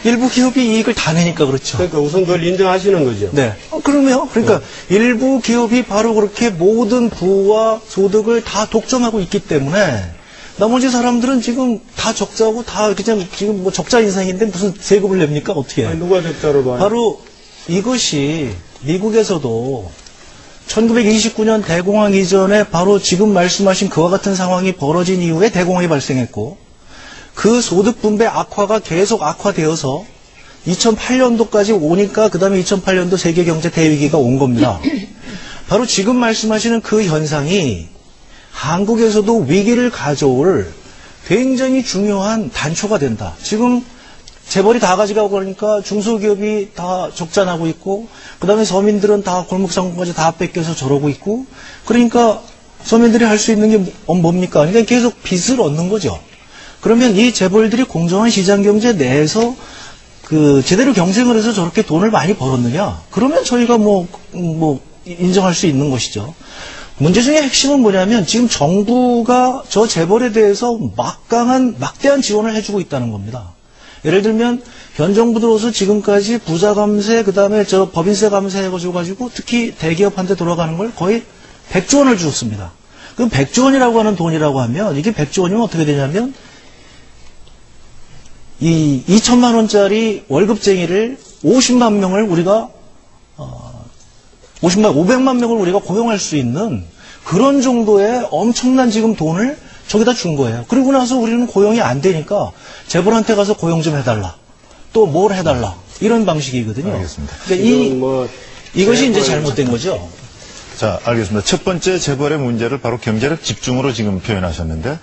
일부 기업이 이익을 다 내니까 그렇죠. 그러니까 우선 그걸 인정하시는 거죠. 네. 그러면 그러니까 일부 기업이 바로 그렇게 모든 부와 소득을 다 독점하고 있기 때문에 나머지 사람들은 지금 다 적자고 다 그냥 지금 뭐 적자 인생인데 무슨 세금을 냅니까? 어떻게 해요? 누가 적자로 봐요? 바로 이것이 미국에서도 1929년 대공황 이전에 바로 지금 말씀하신 그와 같은 상황이 벌어진 이후에 대공황이 발생했고 그 소득 분배 악화가 계속 악화되어서 2008년도까지 오니까 그 다음에 2008년도 세계 경제 대위기가 온 겁니다. 바로 지금 말씀하시는 그 현상이 한국에서도 위기를 가져올 굉장히 중요한 단초가 된다. 지금 재벌이 다 가져가고 그러니까 중소기업이 다 적자나고 있고 그 다음에 서민들은 다 골목상권까지 다 뺏겨서 저러고 있고 그러니까 서민들이 할 수 있는 게 뭡니까? 그러니까 계속 빚을 얻는 거죠. 그러면 이 재벌들이 공정한 시장 경제 내에서 그 제대로 경쟁을 해서 저렇게 돈을 많이 벌었느냐? 그러면 저희가 뭐 인정할 수 있는 것이죠. 문제 중에 핵심은 뭐냐면 지금 정부가 저 재벌에 대해서 막대한 지원을 해주고 있다는 겁니다. 예를 들면 현 정부 들어서 지금까지 부자 감세 그다음에 저 법인세 감세 해가지고 특히 대기업한테 돌아가는 걸 거의 100조 원을 주었습니다. 그럼 100조 원이라고 하는 돈이라고 하면 이게 100조 원이면 어떻게 되냐면 이 2천만 원짜리 월급쟁이를 50만 명을 우리가 500만 명을 우리가 고용할 수 있는 그런 정도의 엄청난 지금 돈을 저기다 준 거예요. 그리고 나서 우리는 고용이 안 되니까 재벌한테 가서 고용 좀 해달라. 또 뭘 해달라. 이런 방식이거든요. 알겠습니다. 그러니까 이것이 이제 잘못된 거죠. 자, 알겠습니다. 첫 번째 재벌의 문제를 바로 경제력 집중으로 지금 표현하셨는데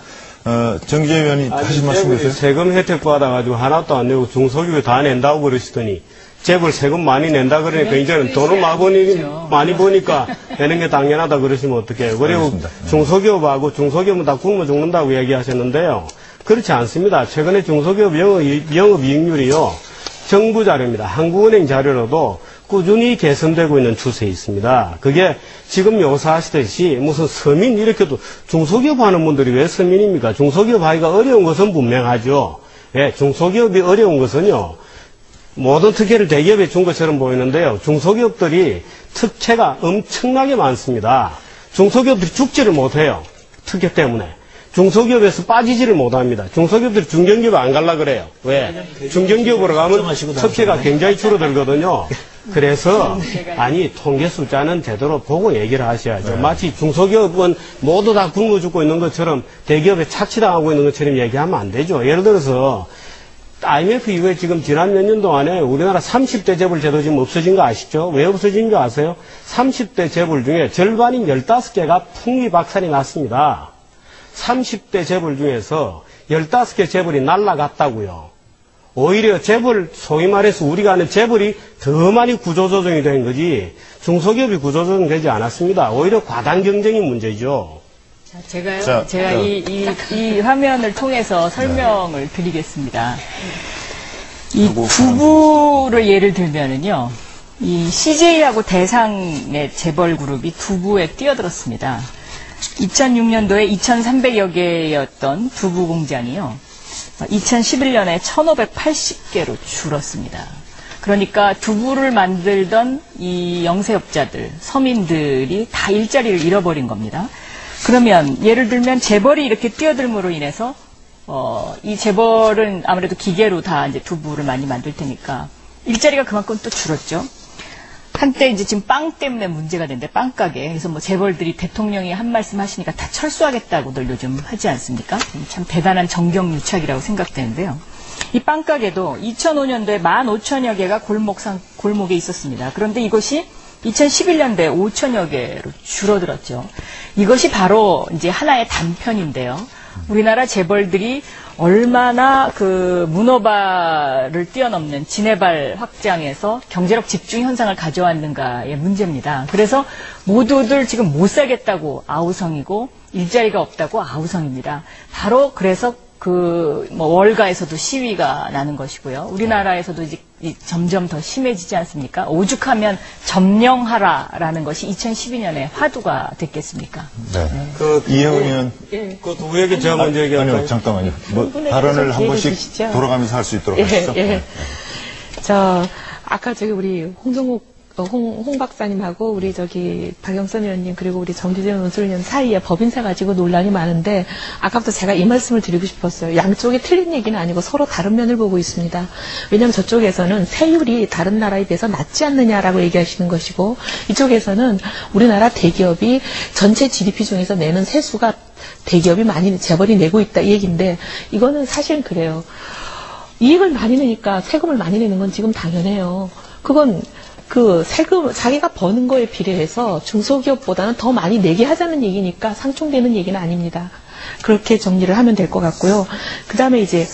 정재 의원이 하신 말씀 있으세요? 세금 혜택 받아가지고 하나도 안 내고 중소기업 다 낸다고 그러시더니 재벌 세금 많이 낸다 그러니까 이제는 돈을 많이 버니까 내는 게 당연하다 그러시면 어떡해요. 그리고 알겠습니다. 중소기업하고 중소기업은 다 굶어 죽는다고 얘기하셨는데요. 그렇지 않습니다. 최근에 중소기업 영업이익률이요. 정부 자료입니다. 한국은행 자료로도 꾸준히 개선되고 있는 추세에 있습니다. 그게 지금 묘사하시듯이 무슨 서민 이렇게도 중소기업 하는 분들이 왜 서민입니까? 중소기업 하기가 어려운 것은 분명하죠. 예, 중소기업이 어려운 것은요. 모든 특혜를 대기업에 준 것처럼 보이는데요. 중소기업들이 특혜가 엄청나게 많습니다. 중소기업들이 죽지를 못해요. 특혜 때문에. 중소기업에서 빠지지를 못합니다. 중소기업들이 중견기업 안 갈라 그래요. 왜? 중견기업으로 가면 특혜가 굉장히 줄어들거든요. 그래서 아니 통계 숫자는 제대로 보고 얘기를 하셔야죠. 마치 중소기업은 모두 다 굶어 죽고 있는 것처럼 대기업에 착취당하고 있는 것처럼 얘기하면 안 되죠. 예를 들어서 IMF 이후에 지금 지난 몇 년 동안에 우리나라 30대 재벌 제도 지금 없어진 거 아시죠? 왜 없어진 줄 아세요? 30대 재벌 중에 절반인 15개가 풍비박산이 났습니다. 30대 재벌 중에서 15개 재벌이 날아갔다고요. 오히려 재벌, 소위 말해서 우리가 아는 재벌이 더 많이 구조조정이 된 거지 중소기업이 구조조정되지 않았습니다. 오히려 과당 경쟁이 문제죠. 제가 이 화면을 통해서 설명을 드리겠습니다. 이 두부를 예를 들면은요, 이 CJ하고 대상의 재벌 그룹이 두부에 뛰어들었습니다. 2006년도에 2,300여 개였던 두부 공장이요, 2011년에 1,580개로 줄었습니다. 그러니까 두부를 만들던 이 영세업자들, 서민들이 다 일자리를 잃어버린 겁니다. 그러면 예를 들면 재벌이 이렇게 뛰어들므로 인해서 이 재벌은 아무래도 기계로 다 이제 두부를 많이 만들 테니까 일자리가 그만큼 또 줄었죠. 한때 이제 지금 빵 때문에 문제가 되는데 빵가게. 그래서 뭐 재벌들이 대통령이 한 말씀 하시니까 다 철수하겠다고들 요즘 하지 않습니까? 참 대단한 정경유착이라고 생각되는데요. 이 빵가게도 2005년도에 15,000여 개가 골목에 있었습니다. 그런데 이것이 2011년도에 5,000여 개로 줄어들었죠. 이것이 바로 이제 하나의 단편인데요. 우리나라 재벌들이 얼마나 그 문어발을 뛰어넘는 지네발 확장에서 경제력 집중 현상을 가져왔는가의 문제입니다. 그래서 모두들 지금 못 살겠다고 아우성이고 일자리가 없다고 아우성입니다. 바로 그래서 뭐 월가에서도 시위가 나는 것이고요. 우리나라에서도 이제 점점 더 심해지지 않습니까? 오죽하면 점령하라라는 것이 2012년에 화두가 됐겠습니까? 네. 이혜원 의원. 그 두 얘기 제가 먼저 얘기할까요? 아니요, 잠깐만요. 발언을 한 번씩 주시죠. 돌아가면서 할 수 있도록 하시죠. 아까 우리 홍 박사님하고 우리 박영선 의원님 그리고 우리 정기재 논술위원 사이에 법인세 가지고 논란이 많은데 아까부터 제가 이 말씀을 드리고 싶었어요. 양쪽이 틀린 얘기는 아니고 서로 다른 면을 보고 있습니다. 왜냐하면 저쪽에서는 세율이 다른 나라에 비해서 낮지 않느냐라고 얘기하시는 것이고 이쪽에서는 우리나라 대기업이 전체 GDP 중에서 내는 세수가 대기업이 많이 재벌이 내고 있다 이 얘기인데 이거는 사실은 그래요. 이익을 많이 내니까 세금을 많이 내는 건 지금 당연해요. 그건 세금, 자기가 버는 거에 비례해서 중소기업보다는 더 많이 내게 하자는 얘기니까 상충되는 얘기는 아닙니다. 그렇게 정리를 하면 될 것 같고요. 그 다음에 이제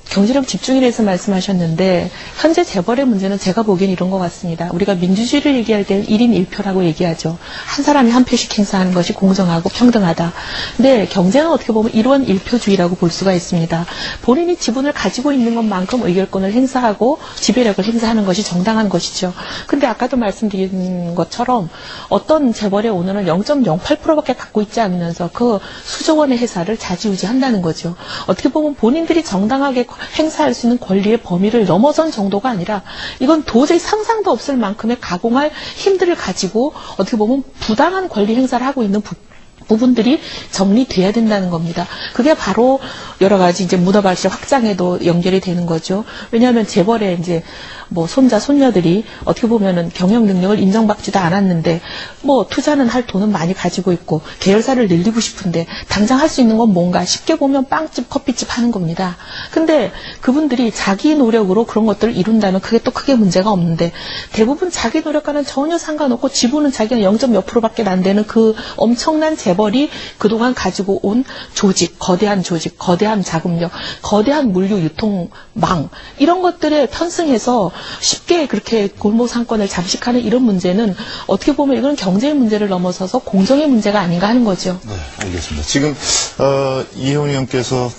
경제력 집중에 대해서 말씀하셨는데 현재 재벌의 문제는 제가 보기엔 이런 것 같습니다. 우리가 민주주의를 얘기할 때는 1인 1표라고 얘기하죠. 한 사람이 한 표씩 행사하는 것이 공정하고 평등하다. 근데 경제는 어떻게 보면 1원 1표주의라고 볼 수가 있습니다. 본인이 지분을 가지고 있는 것만큼 의결권을 행사하고 지배력을 행사하는 것이 정당한 것이죠. 근데 아까도 말씀드린 것처럼 어떤 재벌의 오너는 0.08%밖에 갖고 있지 않으면서 그 수조 원의 회사를 좌지우지한다는 거죠. 어떻게 보면 본인들이 정당하게 행사할 수 있는 권리의 범위를 넘어선 정도가 아니라 이건 도저히 상상도 없을 만큼의 가공할 힘들을 가지고 어떻게 보면 부당한 권리 행사를 하고 있는 부분들이 정리돼야 된다는 겁니다. 그게 바로 여러 가지 이제 문어발식 확장에도 연결이 되는 거죠. 왜냐하면 재벌의 이제 손자, 손녀들이 어떻게 보면은 경영 능력을 인정받지도 않았는데 투자는 할 돈은 많이 가지고 있고 계열사를 늘리고 싶은데 당장 할 수 있는 건 뭔가 쉽게 보면 빵집, 커피집 하는 겁니다. 근데 그분들이 자기 노력으로 그런 것들을 이룬다면 그게 또 크게 문제가 없는데 대부분 자기 노력과는 전혀 상관없고 지분은 자기가 0. 몇 %밖에 안 되는 그 엄청난 재벌이 그동안 가지고 온 조직, 거대한 자금력, 거대한 물류 유통망 이런 것들에 편승해서 쉽게 그렇게 골목 상권을 잠식하는 이런 문제는 어떻게 보면 이건 경제의 문제를 넘어서서 공정의 문제가 아닌가 하는 거죠. 네, 알겠습니다. 지금 이혜원 의원께서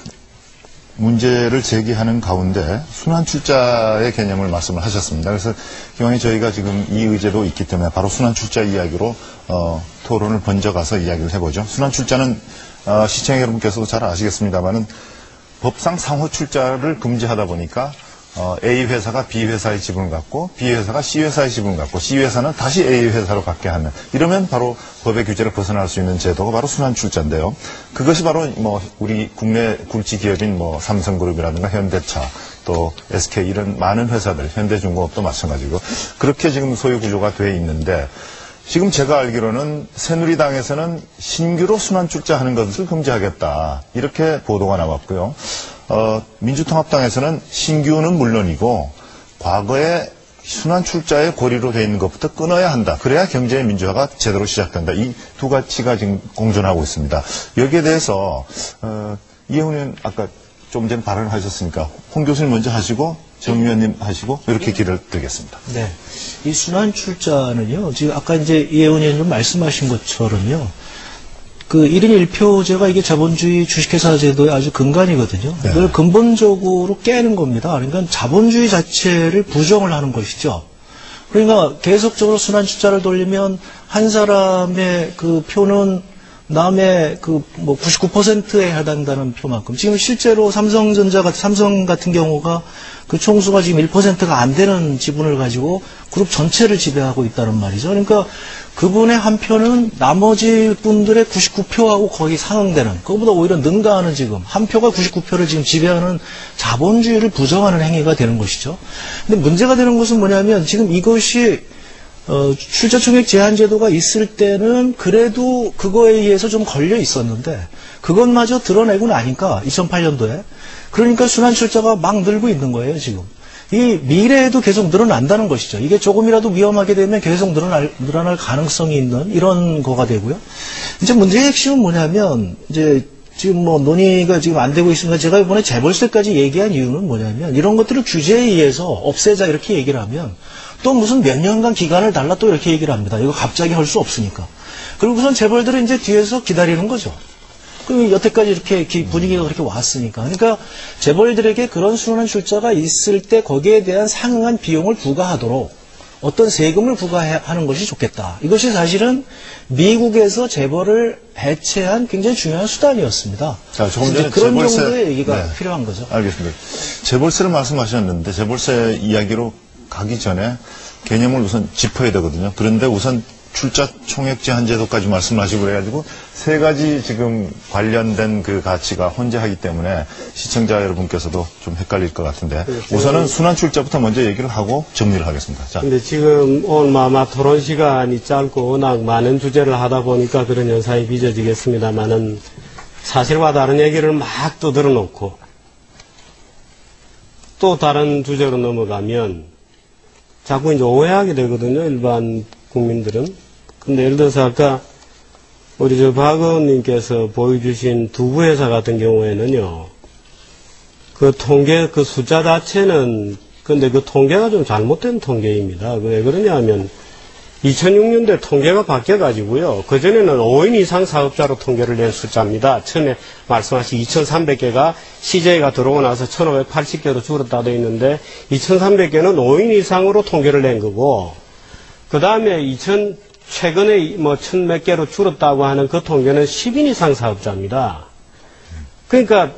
문제를 제기하는 가운데 순환출자의 개념을 말씀을 하셨습니다. 그래서 기왕에 저희가 지금 이 의제도 있기 때문에 바로 순환출자 이야기로 토론을 번져가서 이야기를 해보죠. 순환출자는 시청자 여러분께서도 잘 아시겠습니다만은 법상 상호출자를 금지하다 보니까 A 회사가 B 회사의 지분을 갖고 B 회사가 C 회사의 지분을 갖고 C 회사는 다시 A 회사로 갖게 하는 이러면 바로 법의 규제를 벗어날 수 있는 제도가 바로 순환출자인데요. 그것이 바로 우리 국내 굴지 기업인 삼성그룹이라든가 현대차 또 SK 이런 많은 회사들 현대중공업도 마찬가지고 그렇게 지금 소유 구조가 돼 있는데 지금 제가 알기로는 새누리당에서는 신규로 순환출자하는 것을 금지하겠다 이렇게 보도가 나왔고요. 민주통합당에서는 신규는 물론이고 과거에 순환출자의 고리로 되어 있는 것부터 끊어야 한다. 그래야 경제의 민주화가 제대로 시작된다. 이 두 가치가 지금 공존하고 있습니다. 여기에 대해서 이혜원 의원 아까 좀 전에 발언을 하셨으니까 홍 교수님 먼저 하시고 정 의원님 하시고 이렇게 기회를 드리겠습니다. 네, 이 순환출자는요. 지금 아까 이제 이혜원 의원님 말씀하신 것처럼요. 1인 1표제가 이게 자본주의 주식회사 제도의 아주 근간이거든요. 네. 이걸 근본적으로 깨는 겁니다. 그러니까 자본주의 자체를 부정을 하는 것이죠. 그러니까 계속적으로 순환출자를 돌리면 한 사람의 그 표는 남의 99%에 해당한다는 표만큼 지금 실제로 삼성 같은 경우가 그 총수가 지금 1%가 안 되는 지분을 가지고 그룹 전체를 지배하고 있다는 말이죠. 그러니까 그분의 한 표는 나머지 분들의 99표하고 거의 상응되는, 그것보다 오히려 능가하는 지금 한 표가 99표를 지금 지배하는 자본주의를 부정하는 행위가 되는 것이죠. 근데 문제가 되는 것은 뭐냐면 지금 이것이 출자총액 제한 제도가 있을 때는 그래도 그거에 의해서 좀 걸려 있었는데 그것마저 드러내고 나니까 2008년도에 그러니까 순환출자가 막 늘고 있는 거예요 지금. 이 미래에도 계속 늘어난다는 것이죠. 이게 조금이라도 위험하게 되면 계속 늘어날 가능성이 있는 이런 거가 되고요. 이제 문제의 핵심은 뭐냐면 이제 지금 뭐 논의가 지금 안 되고 있습니다. 제가 이번에 재벌세까지 얘기한 이유는 뭐냐면 이런 것들을 규제에 의해서 없애자 이렇게 얘기를 하면 또 무슨 몇 년간 기간을 달라 또 이렇게 얘기를 합니다. 이거 갑자기 할 수 없으니까. 그리고 우선 재벌들은 이제 뒤에서 기다리는 거죠. 그럼 여태까지 이렇게 분위기가 그렇게 왔으니까. 그러니까 재벌들에게 그런 순환 출자가 있을 때 거기에 대한 상응한 비용을 부과하도록 어떤 세금을 부과하는 것이 좋겠다. 이것이 사실은 미국에서 재벌을 해체한 굉장히 중요한 수단이었습니다. 자, 조금 전에 그런 재벌세, 정도의 얘기가 네. 필요한 거죠. 알겠습니다. 재벌세를 말씀하셨는데 재벌세 이야기로 가기 전에 개념을 우선 짚어야 되거든요. 그런데 우선 출자 총액 제한 제도까지 말씀하시고 그래가지고 세 가지 지금 관련된 그 가치가 혼재하기 때문에 시청자 여러분께서도 좀 헷갈릴 것 같은데 우선은 순환 출자부터 먼저 얘기를 하고 정리를 하겠습니다. 자. 근데 지금 오늘 아마 토론 시간이 짧고 워낙 많은 주제를 하다 보니까 그런 현상이 빚어지겠습니다만은 사실과 다른 얘기를 막 떠들어 놓고 또 다른 주제로 넘어가면 자꾸 이제 오해하게 되거든요. 일반 국민들은. 근데 예를 들어서 아까 우리 박 의원님께서 보여주신 두부 회사 같은 경우에는요. 그 통계, 그 숫자 자체는 근데 그 통계가 좀 잘못된 통계입니다. 왜 그러냐 하면 2006년도에 통계가 바뀌어가지고요. 그전에는 5인 이상 사업자로 통계를 낸 숫자입니다. 처음에 말씀하신 2,300개가 CJ가 들어오고 나서 1,580개로 줄었다 되어 있는데 2,300개는 5인 이상으로 통계를 낸 거고 그 다음에 최근에 뭐 1,000몇 개로 줄었다고 하는 그 통계는 10인 이상 사업자입니다. 그러니까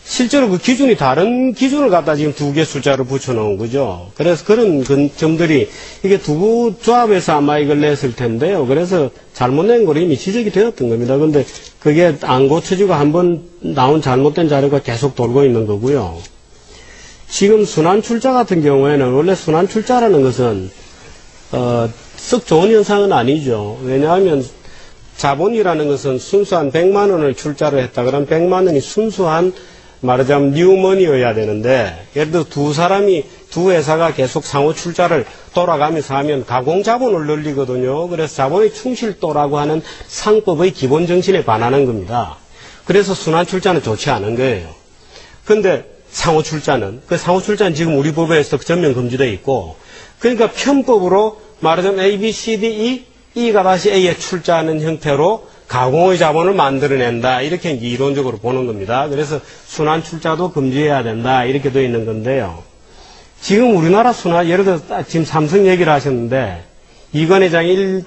실제로 그 기준이 다른 기준을 갖다 지금 두 개 숫자를 붙여놓은 거죠. 그래서 그런 점들이 이게 두부 조합에서 아마 이걸 냈을 텐데요. 그래서 잘못낸 거로 이미 지적이 되었던 겁니다. 근데 그게 안 고쳐지고 한번 나온 잘못된 자료가 계속 돌고 있는 거고요. 지금 순환출자 같은 경우에는 원래 순환출자라는 것은 썩 좋은 현상은 아니죠. 왜냐하면 자본이라는 것은 순수한 100만 원을 출자로 했다. 그럼 100만 원이 순수한 말하자면 뉴머니여야 되는데 예를 들어 두 회사가 계속 상호 출자를 돌아가면서 하면 가공자본을 늘리거든요. 그래서 자본의 충실도라고 하는 상법의 기본 정신에 반하는 겁니다. 그래서 순환출자는 좋지 않은 거예요. 근데 상호출자는 지금 우리 법에서 전면 금지되어 있고 그러니까 편법으로 말하자면 A, B, C, D, E, E가 다시 A에 출자하는 형태로 가공의 자본을 만들어낸다. 이렇게 이제 이론적으로 보는 겁니다. 그래서 순환 출자도 금지해야 된다. 이렇게 되어 있는 건데요. 지금 우리나라 예를 들어 지금 삼성 얘기를 하셨는데 이건 회장이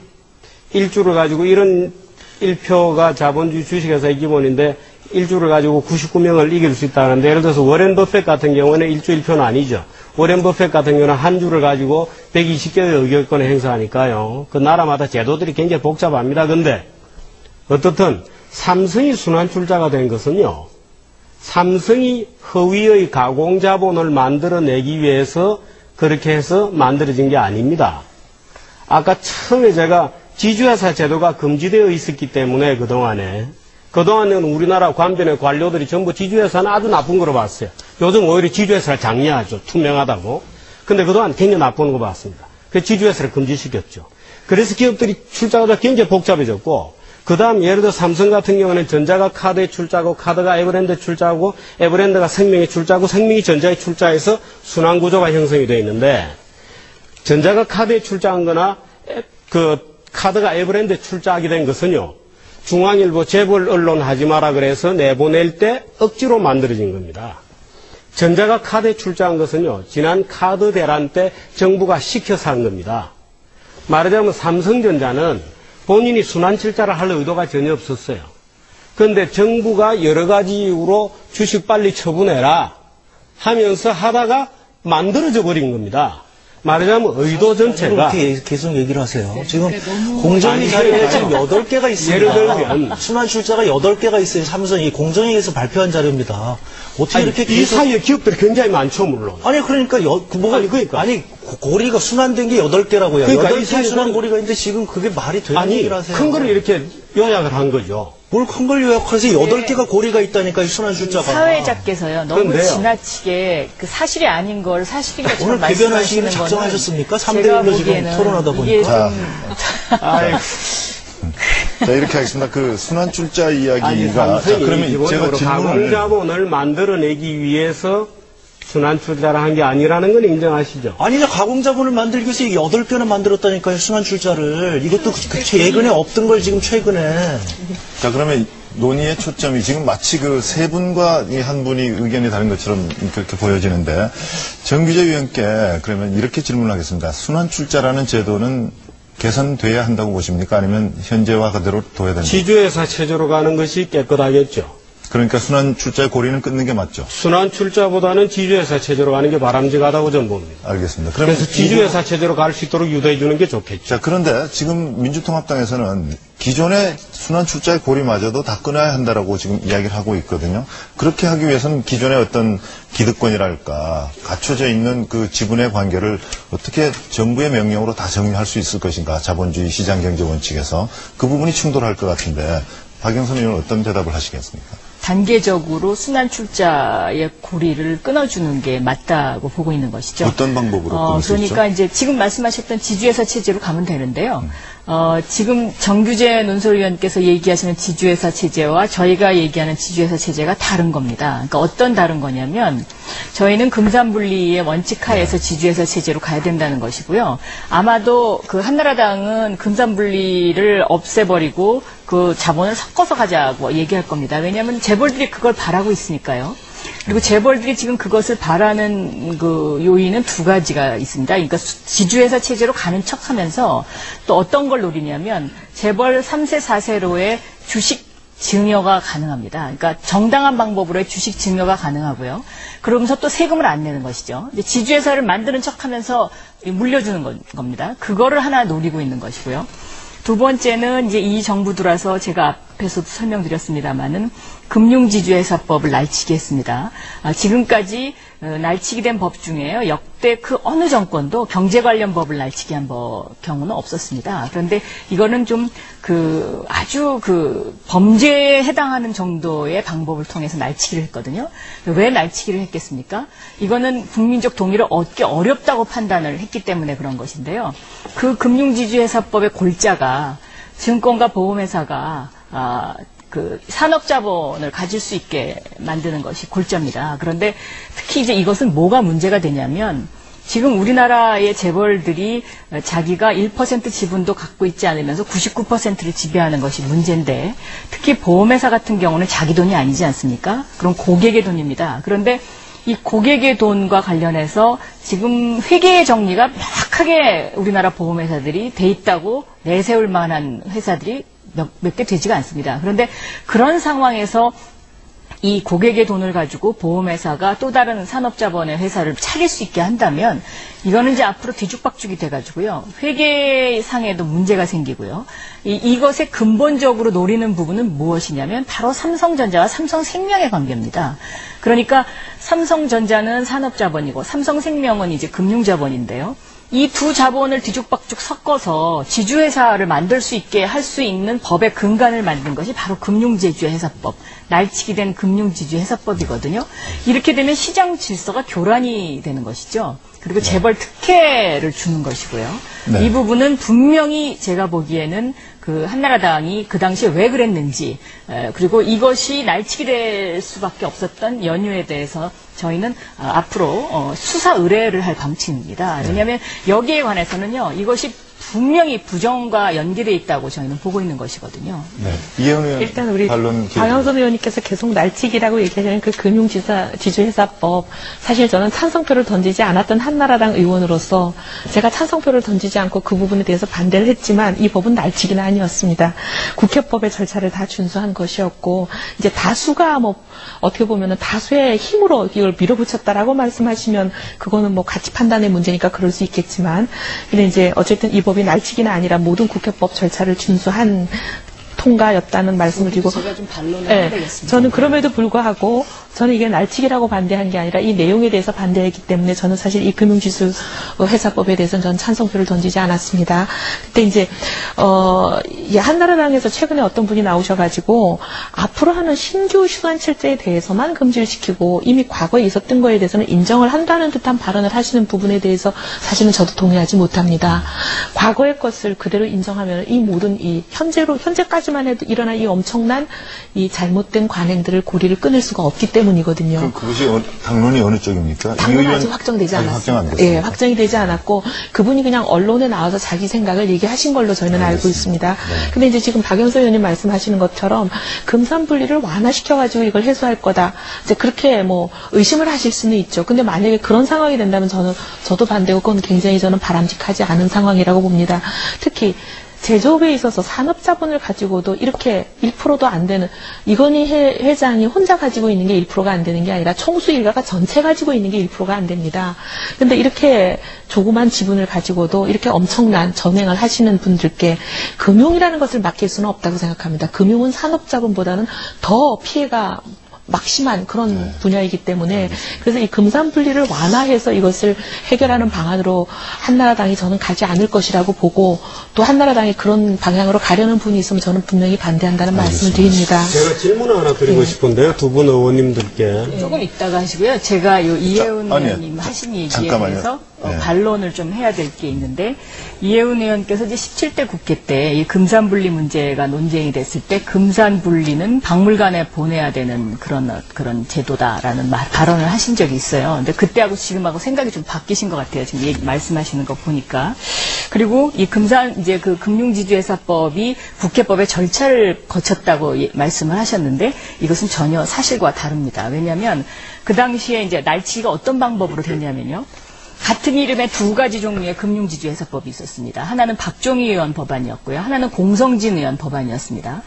일주를 가지고 이런 1표가 자본주의 주식회사의 기본인데 일주를 가지고 99명을 이길 수 있다는데 예를 들어서 워렌 버핏 같은 경우는 일주 1표는 아니죠. 워렌 버핏 같은 경우는 한 주를 가지고 120개의 의결권을 행사하니까요. 그 나라마다 제도들이 굉장히 복잡합니다. 근데 어떻든 삼성이 순환출자가 된 것은요. 삼성이 허위의 가공자본을 만들어내기 위해서 그렇게 해서 만들어진 게 아닙니다. 아까 처음에 제가 지주회사 제도가 금지되어 있었기 때문에 그동안에는 우리나라 관변의 관료들이 전부 지주회사는 아주 나쁜 거로 봤어요. 요즘 오히려 지주회사를 장려하죠. 투명하다고. 근데 그동안 굉장히 나쁜 거 봤습니다. 그래서 지주회사를 금지시켰죠. 그래서 기업들이 출자가 굉장히 복잡해졌고 그 다음 예를 들어 삼성 같은 경우는 전자가 카드에 출자하고 카드가 에버랜드에 출자하고 에버랜드가 생명에 출자하고 생명이 전자에 출자해서 순환구조가 형성이 되어 있는데 전자가 카드에 출자한 거나 그 카드가 에버랜드에 출자하게 된 것은요. 중앙일보 재벌 언론 하지 마라 그래서 내보낼 때 억지로 만들어진 겁니다. 전자가 카드에 출자한 것은요. 지난 카드 대란 때 정부가 시켜서 한 겁니다. 말하자면 삼성전자는 본인이 순환출자를 할 의도가 전혀 없었어요. 그런데 정부가 여러 가지 이유로 주식 빨리 처분해라 하면서 하다가 만들어져 버린 겁니다. 말하자면 의도 전체가 이렇게 계속 얘기를 하세요. 지금 공정위 자료에 지금 8개가 있습니다. 예를 들면 순환출자가 8개가 있어요. 삼성이 공정위에서 발표한 자료입니다. 어떻게 이렇게 이 사이에 기업들이 굉장히 많죠, 물론. 아니 그러니까 고리가 순환된 게 8개라고요. 그러니까 8개 순환 고리가 있는데 지금 그게 말이 되는 얘기를 하세요. 큰 거를 이렇게 요약을 한 거죠. 뭘 큰 걸 요약해서 8개가 고리가 있다니까 이 순환출자가. 사회자께서요. 너무 그런데요. 지나치게 그 사실이 아닌 걸 사실인 것처럼 오늘 말씀하시는 거는 작정하셨습니까? 제가 3대1로 지금 토론하다 보니까. 이게 좀 자, 이렇게 하겠습니다. 그 순환출자 이야기가. 자, 그러면 제가 질문을. 가공자본을 만들어내기 위해서 순환출자를 한 게 아니라는 건 인정하시죠? 아니죠. 가공자본을 만들기 위해서 8배나 만들었다니까요. 순환출자를. 이것도 예전에 없던 걸 지금 최근에. 자, 그러면 논의의 초점이 지금 마치 그 세 분과 이 한 분이 의견이 다른 것처럼 그렇게 보여지는데, 정규재 위원께 그러면 이렇게 질문을 하겠습니다. 순환출자라는 제도는 개선돼야 한다고 보십니까? 아니면 현재와 그대로 둬야 됩니까? 지주회사 체제로 가는 것이 깨끗하겠죠. 그러니까 순환출자의 고리는 끊는 게 맞죠? 순환출자보다는 지주회사 체제로 가는 게 바람직하다고 저는 봅니다. 알겠습니다. 그래서 지주회사 체제로 갈 수 있도록 유도해 주는 게 좋겠죠. 자, 그런데 지금 민주통합당에서는 기존의 순환출자의 고리마저도 다 끊어야 한다라고 지금 이야기를 하고 있거든요. 그렇게 하기 위해서는 기존의 어떤 기득권이랄까, 갖춰져 있는 그 지분의 관계를 어떻게 정부의 명령으로 다 정리할 수 있을 것인가, 자본주의 시장경제 원칙에서. 그 부분이 충돌할 것 같은데, 박영선 의원은 어떤 대답을 하시겠습니까? 단계적으로 순환출자의 고리를 끊어주는 게 맞다고 보고 있는 것이죠. 어떤 방법으로 끊을 수 있죠? 그러니까 이제 지금 말씀하셨던 지주회사 체제로 가면 되는데요. 지금 정규재 논설위원께서 얘기하시는 지주회사 체제와 저희가 얘기하는 지주회사 체제가 다른 겁니다. 그러니까 어떤 다른 거냐면 저희는 금산분리의 원칙 하에서 지주회사 체제로 가야 된다는 것이고요. 아마도 그 한나라당은 금산분리를 없애버리고 그 자본을 섞어서 가자고 얘기할 겁니다. 왜냐하면 재벌들이 그걸 바라고 있으니까요. 그리고 재벌들이 지금 그것을 바라는 그 요인은 두 가지가 있습니다. 그러니까 지주회사 체제로 가는 척하면서 또 어떤 걸 노리냐면 재벌 3세, 4세로의 주식 증여가 가능합니다. 그러니까 정당한 방법으로의 주식 증여가 가능하고요. 그러면서 또 세금을 안 내는 것이죠. 이제 지주회사를 만드는 척하면서 물려주는 겁니다. 그거를 하나 노리고 있는 것이고요. 두 번째는 이제 이 정부 들어서 제가 앞에서도 설명드렸습니다마는 금융지주회사법을 날치기 했습니다. 지금까지 날치기 된 법 중에요. 역대 그 어느 정권도 경제 관련 법을 날치기 한 경우는 없었습니다. 그런데 이거는 좀 아주 범죄에 해당하는 정도의 방법을 통해서 날치기를 했거든요. 왜 날치기를 했겠습니까? 이거는 국민적 동의를 얻기 어렵다고 판단을 했기 때문에 그런 것인데요. 그 금융지주회사법의 골자가 증권과 보험회사가 산업자본을 가질 수 있게 만드는 것이 골자입니다. 그런데 특히 이제 이것은 뭐가 문제가 되냐면 지금 우리나라의 재벌들이 자기가 1% 지분도 갖고 있지 않으면서 99%를 지배하는 것이 문제인데 특히 보험회사 같은 경우는 자기 돈이 아니지 않습니까? 그럼 고객의 돈입니다. 그런데 이 고객의 돈과 관련해서 지금 회계의 정리가 명확하게 우리나라 보험회사들이 돼 있다고 내세울 만한 회사들이 몇 개 되지가 않습니다. 그런데 그런 상황에서 이 고객의 돈을 가지고 보험회사가 또 다른 산업자본의 회사를 차릴 수 있게 한다면 이거는 이제 앞으로 뒤죽박죽이 돼가지고요. 회계상에도 문제가 생기고요. 이것의 근본적으로 노리는 부분은 무엇이냐면 바로 삼성전자와 삼성생명의 관계입니다. 그러니까 삼성전자는 산업자본이고 삼성생명은 이제 금융자본인데요. 이 두 자본을 뒤죽박죽 섞어서 지주회사를 만들 수 있게 할 수 있는 법의 근간을 만든 것이 바로 금융지주회사법, 날치기 된 금융지주회사법이거든요. 이렇게 되면 시장 질서가 교란이 되는 것이죠. 그리고 재벌 특혜를 주는 것이고요. 네. 이 부분은 분명히 제가 보기에는 한나라당이 그 당시에 왜 그랬는지 그리고 이것이 날치기 될 수밖에 없었던 연유에 대해서 저희는 앞으로 수사 의뢰를 할 방침입니다. 왜냐하면 여기에 관해서는요. 이것이 분명히 부정과 연계되어 있다고 저희는 보고 있는 것이거든요. 네. 이혜원 의원 일단 우리 박영선 의원님께서 계속 날치기라고 얘기하시는 그 금융지주회사법 사실 저는 찬성표를 던지지 않았던 한나라당 의원으로서 제가 찬성표를 던지지 않고 그 부분에 대해서 반대를 했지만 이 법은 날치기는 아니었습니다. 국회법의 절차를 다 준수한 것이었고 이제 다수가 어떻게 보면은 다수의 힘으로 이걸 밀어붙였다라고 말씀하시면 그거는 가치 판단의 문제니까 그럴 수 있겠지만 근데 이제 어쨌든 이 법이 날치기는 아니라 모든 국회법 절차를 준수한 통과였다는 말씀을 드리고 제가 좀 반론을 해야 되겠습니다. 저는 그럼에도 불구하고 저는 이게 날치기라고 반대한 게 아니라 이 내용에 대해서 반대했기 때문에 저는 사실 이 금융지수 회사법에 대해서는 저는 찬성표를 던지지 않았습니다. 그때 이제 한나라당에서 최근에 어떤 분이 나오셔가지고 앞으로 하는 신규 휴관칠제에 대해서만 금지를 시키고 이미 과거에 있었던 거에 대해서는 인정을 한다는 듯한 발언을 하시는 부분에 대해서 사실은 저도 동의하지 못합니다. 과거의 것을 그대로 인정하면 이 모든 현재까지만 해도 일어난 이 엄청난 이 잘못된 관행들을 고리를 끊을 수가 없기 때문이거든요. 그럼 그것이 당론이 어느 쪽입니까? 당론은 아직 확정되지 않았습니다. 예, 확정이 되지 않았고 그분이 그냥 언론에 나와서 자기 생각을 얘기하신 걸로 저희는 알고 있습니다. 근데 이제 지금 박영서 의원님 말씀하시는 것처럼 금산분리를 완화시켜가지고 이걸 해소할 거다. 이제 그렇게 뭐 의심을 하실 수는 있죠. 근데 만약에 그런 상황이 된다면 저도 반대고 그건 굉장히 저는 바람직하지 않은 상황이라고 봅니다. 특히 제조업에 있어서 산업자본을 가지고도 이렇게 1%도 안 되는 이건희 회장이 혼자 가지고 있는 게 1%가 안 되는 게 아니라 총수 일가가 전체 가지고 있는 게 1%가 안 됩니다. 근데 이렇게 조그만 지분을 가지고도 이렇게 엄청난 전횡을 하시는 분들께 금융이라는 것을 맡길 수는 없다고 생각합니다. 금융은 산업자본보다는 더 피해가 막심한 그런 분야이기 때문에 그래서 이 금산분리를 완화해서 이것을 해결하는 방안으로 한나라당이 저는 가지 않을 것이라고 보고 또 한나라당이 그런 방향으로 가려는 분이 있으면 저는 분명히 반대한다는 말씀을 드립니다. 제가 질문을 하나 드리고 싶은데요. 두 분 의원님들께. 조금 이따가 하시고요. 제가 이혜훈 의원님 하신 얘기에 대해서 반론을 좀 해야 될 게 있는데 이혜훈 의원께서 이제 17대 국회 때 이 금산분리 문제가 논쟁이 됐을 때 금산분리는 박물관에 보내야 되는 그런 제도다라는 발언을 하신 적이 있어요. 근데 그때하고 지금하고 생각이 좀 바뀌신 것 같아요. 지금 말씀하시는 거 보니까. 그리고 이 이제 그 금융지주회사법이 국회법의 절차를 거쳤다고 말씀을 하셨는데 이것은 전혀 사실과 다릅니다. 왜냐하면 그 당시에 이제 날치기가 어떤 방법으로 됐냐면요. 같은 이름의 두 가지 종류의 금융지주회사법이 있었습니다. 하나는 박종희 의원 법안이었고요. 하나는 공성진 의원 법안이었습니다.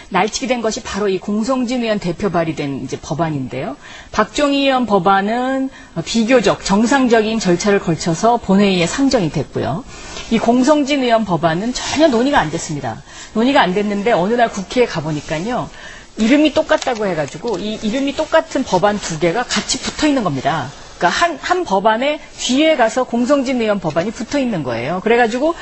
날치기 된 것이 바로 이 공성진 의원 대표 발의된 이제 법안인데요. 박종희 의원 법안은 비교적 정상적인 절차를 거쳐서 본회의에 상정이 됐고요. 이 공성진 의원 법안은 전혀 논의가 안 됐습니다. 논의가 안 됐는데 어느 날 국회에 가보니까요. 이름이 똑같다고 해가지고 이 이름이 똑같은 법안 두 개가 같이 붙어 있는 겁니다. 그러니까 한 법안에 뒤에 가서 공성진 의원 법안이 붙어 있는 거예요. 그래가지고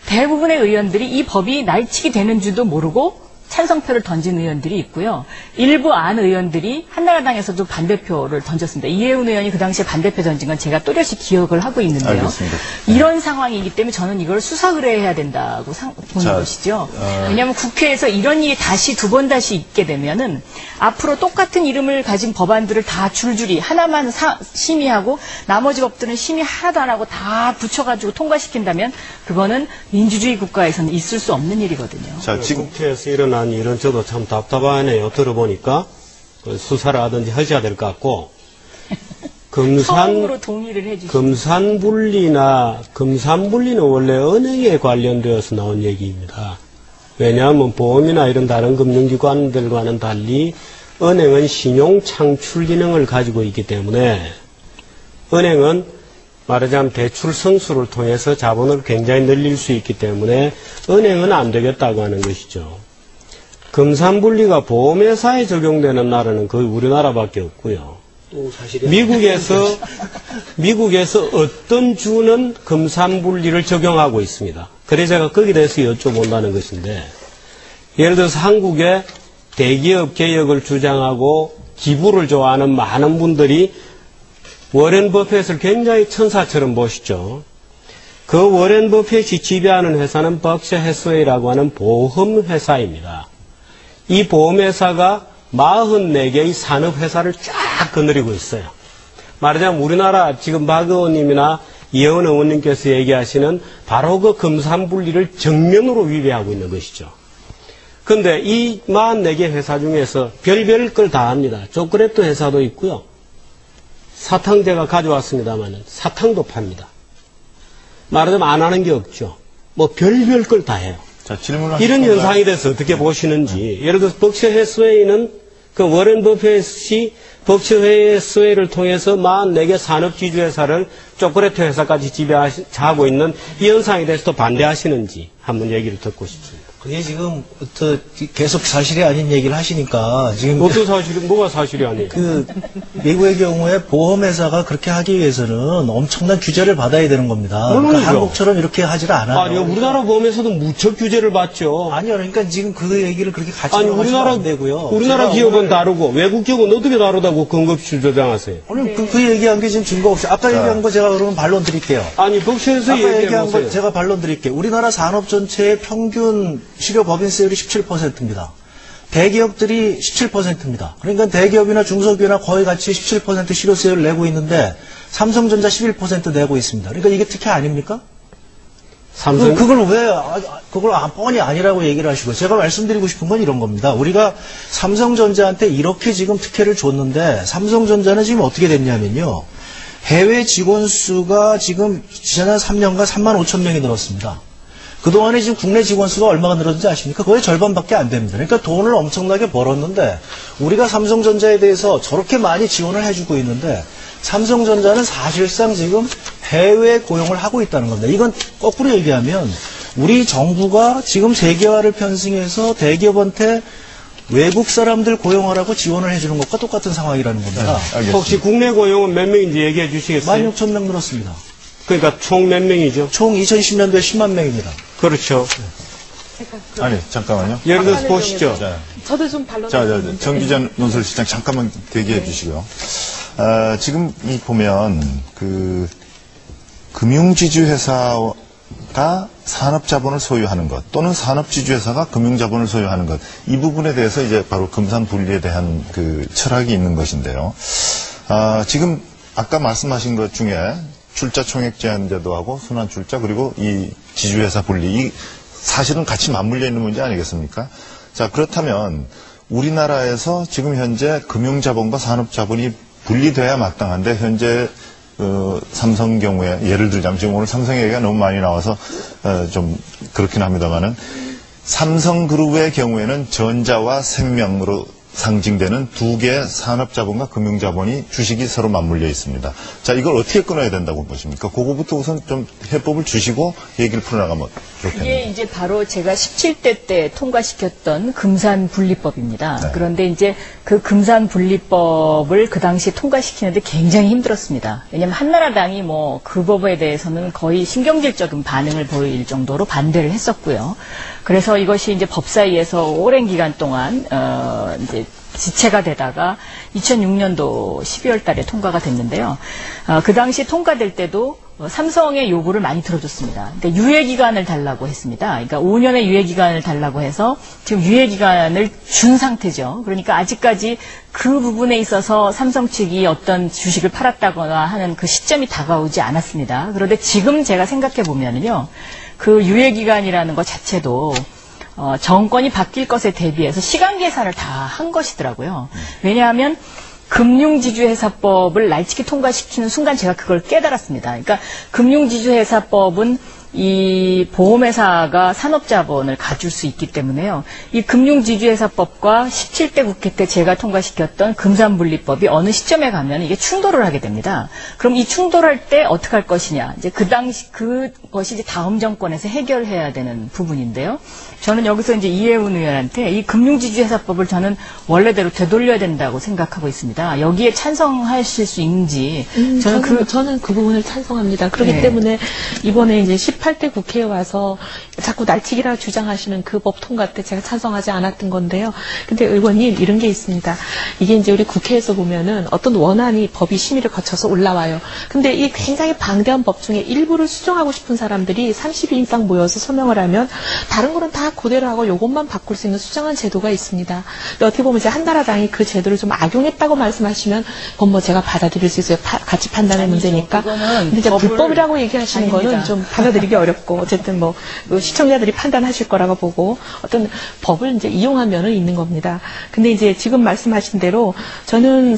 대부분의 의원들이 이 법이 날치기 되는 줄도 모르고 찬성표를 던진 의원들이 있고요. 일부 안 의원들이 한나라당에서도 반대표를 던졌습니다. 이혜훈 의원이 그 당시에 반대표 던진 건 제가 또렷이 기억을 하고 있는데요. 알겠습니다. 이런 상황이기 때문에 저는 이걸 수사 의뢰해야 된다고 보는 것이죠. 왜냐하면 국회에서 이런 일이 두 번 다시 있게 되면은 앞으로 똑같은 이름을 가진 법안들을 다 줄줄이 하나만 심의하고 나머지 법들은 심의 하나도 안 하고 다 붙여가지고 통과시킨다면 그거는 민주주의 국가에서는 있을 수 없는 일이거든요. 자, 지금 국회에서 일어난 일은 저도 참 답답하네요. 들어보니까 수사를 하든지 하셔야 될 것 같고 처음으로 동의를 해주시죠. 금산분리는 원래 은행에 관련되어서 나온 얘기입니다. 왜냐하면 보험이나 이런 다른 금융기관들과는 달리 은행은 신용 창출 기능을 가지고 있기 때문에 은행은 말하자면 대출 성수를 통해서 자본을 굉장히 늘릴 수 있기 때문에 은행은 안 되겠다고 하는 것이죠. 금산분리가 보험회사에 적용되는 나라는 거의 우리나라밖에 없고요. 미국에서 어떤 주는 금산분리를 적용하고 있습니다. 그래서 제가 거기에 대해서 여쭤본다는 것인데 예를 들어서 한국의 대기업 개혁을 주장하고 기부를 좋아하는 많은 분들이 워렌 버핏을 굉장히 천사처럼 보시죠. 그 워렌 버핏이 지배하는 회사는 벅셔 해스웨이라고 하는 보험회사입니다. 이 보험회사가 44개의 산업회사를 쫙 거느리고 있어요. 말하자면 우리나라 지금 박 의원님이나 이혜원 의원님께서 얘기하시는 바로 그 금산분리를 정면으로 위배하고 있는 것이죠. 그런데 이 44개 회사 중에서 별별 걸 다 합니다. 초콜릿 회사도 있고요. 사탕 제가 가져왔습니다만 사탕도 팝니다. 말하자면 안 하는 게 없죠. 뭐 별별 걸 다 해요. 자, 이런 현상에 대해서 어떻게 보시는지. 예를 들어서 벅셔 해스웨이는 그 워렌 버핏이 벅셔 해스웨이를 통해서 44개 산업지주회사를 초콜릿 회사까지 지배하고 있는 이 현상에 대해서도 반대하시는지 한번 얘기를 듣고 싶습니다. 그게 지금 계속 사실이 아닌 얘기를 하시니까 지금 어떤 사실이 뭐가 사실이 아니에요? 그 미국의 경우에 보험회사가 그렇게 하기 위해서는 엄청난 규제를 받아야 되는 겁니다. 그러니까 한국처럼 이렇게 하지를 않아요. 아니요, 우리나라 보험에서도 무척 규제를 받죠. 아니요, 그러니까 지금 그 얘기를 그렇게 같이 아니, 하시면 안 되고요. 우리나라 기업은 다르고 외국 기업은 어떻게 다르다고 근거없이 주장하세요? 오늘 그 얘기한 게 지금 증거 없이 아까 얘기한 거 제가 그러면 반론 드릴게요. 아니, 법시에서 아까 얘기한 보세요. 거 제가 반론 드릴게요. 우리나라 산업 전체의 평균 실효 법인세율이 17%입니다. 대기업들이 17%입니다. 그러니까 대기업이나 중소기업이나 거의 같이 17% 실효세율을 내고 있는데 삼성전자 11% 내고 있습니다. 그러니까 이게 특혜 아닙니까? 그걸 왜 그걸 뻔히 아니라고 얘기를 하시고 제가 말씀드리고 싶은 건 이런 겁니다. 우리가 삼성전자한테 이렇게 지금 특혜를 줬는데 삼성전자는 지금 어떻게 됐냐면요. 해외 직원 수가 지금 지난 3년간 3만 5천 명이 늘었습니다. 그동안에 지금 국내 직원 수가 얼마가 늘었는지 아십니까? 거의 절반밖에 안 됩니다. 그러니까 돈을 엄청나게 벌었는데 우리가 삼성전자에 대해서 저렇게 많이 지원을 해주고 있는데 삼성전자는 사실상 지금 해외 고용을 하고 있다는 겁니다. 이건 거꾸로 얘기하면 우리 정부가 지금 세계화를 편승해서 대기업한테 외국 사람들 고용하라고 지원을 해주는 것과 똑같은 상황이라는 겁니다. 네, 혹시 국내 고용은 몇 명인지 얘기해 주시겠어요? 16,000명 늘었습니다. 그러니까 총 몇 명이죠? 총 2010년도에 10만 명입니다. 그렇죠. 아니, 잠깐만요. 예를 들어서 보시죠. 저도 좀 반론. 정기전 논설시장 잠깐만 대기해 주시고요. 지금 보면 금융지주회사가 산업자본을 소유하는 것 또는 산업지주회사가 금융자본을 소유하는 것 이 부분에 대해서 이제 바로 금산분리에 대한 철학이 있는 것인데요. 지금 아까 말씀하신 것 중에 출자 총액 제한 제도하고 순환 출자 그리고 이 지주회사 분리 이 사실은 같이 맞물려 있는 문제 아니겠습니까? 자, 그렇다면 우리나라에서 지금 현재 금융자본과 산업자본이 분리돼야 마땅한데 현재 삼성 경우에 예를 들자면 지금 오늘 삼성 얘기가 너무 많이 나와서 좀 그렇긴 합니다만은 삼성그룹의 경우에는 전자와 생명으로 상징되는 두 개의 산업자본과 금융자본이 주식이 서로 맞물려 있습니다. 자, 이걸 어떻게 끊어야 된다고 보십니까? 그거부터 우선 좀 해법을 주시고 얘기를 풀어나가면 좋겠네요. 이게 이제 바로 제가 17대 때 통과시켰던 금산분리법입니다. 네. 그런데 이제 그 금산분리법을 그 당시 통과시키는데 굉장히 힘들었습니다. 왜냐하면 한나라당이 뭐 그 법에 대해서는 거의 신경질적인 반응을 보일 정도로 반대를 했었고요. 그래서 이것이 이제 법사위에서 오랜 기간 동안 이제 지체가 되다가 2006년도 12월 달에 통과가 됐는데요. 그 당시 통과될 때도 삼성의 요구를 많이 들어줬습니다. 그러니까 유예기간을 달라고 했습니다. 그러니까 5년의 유예기간을 달라고 해서 지금 유예기간을 준 상태죠. 그러니까 아직까지 그 부분에 있어서 삼성 측이 어떤 주식을 팔았다거나 하는 그 시점이 다가오지 않았습니다. 그런데 지금 제가 생각해 보면은요. 그 유예기간이라는 것 자체도 정권이 바뀔 것에 대비해서 시간 계산을 다 한 것이더라고요. 왜냐하면 금융지주회사법을 날치기 통과시키는 순간 제가 그걸 깨달았습니다. 그러니까 금융지주회사법은 이 보험회사가 산업자본을 가질 수 있기 때문에요. 이 금융지주회사법과 17대 국회 때 제가 통과시켰던 금산분리법이 어느 시점에 가면 이게 충돌을 하게 됩니다. 그럼 이 충돌할 때 어떻게 할 것이냐. 이제 그 당시 그것이 이제 다음 정권에서 해결해야 되는 부분인데요. 저는 여기서 이제 이해운 의원한테 이 금융지주회사법을 저는 원래대로 되돌려야 된다고 생각하고 있습니다. 여기에 찬성하실 수 있는지 저는 그 부분을 찬성합니다. 그렇기 때문에 이번에 이제 18대 국회에 와서 자꾸 날치기라 주장하시는 그 법 통과 때 제가 찬성하지 않았던 건데요. 근데 의원님 이런 게 있습니다. 이게 이제 우리 국회에서 보면은 어떤 원안이 법이 심의를 거쳐서 올라와요. 근데 이 굉장히 방대한 법 중에 일부를 수정하고 싶은 사람들이 30인 이상 모여서 서명을 하면 다른 거는 다 그대로 하고 요것만 바꿀 수 있는 수정한 제도가 있습니다. 근데 어떻게 보면 이제 한나라당이 그 제도를 좀 악용했다고 말씀하시면 그건 뭐 제가 받아들일 수 있어요. 같이 판단의 문제니까. 근데 이제 불법이라고 얘기하시는 거는 좀 받아들이기 어렵고 어쨌든 뭐 시청자들이 판단하실 거라고 보고 어떤 법을 이제 이용하면은 있는 겁니다. 근데 이제 지금 말씀하신 대로 저는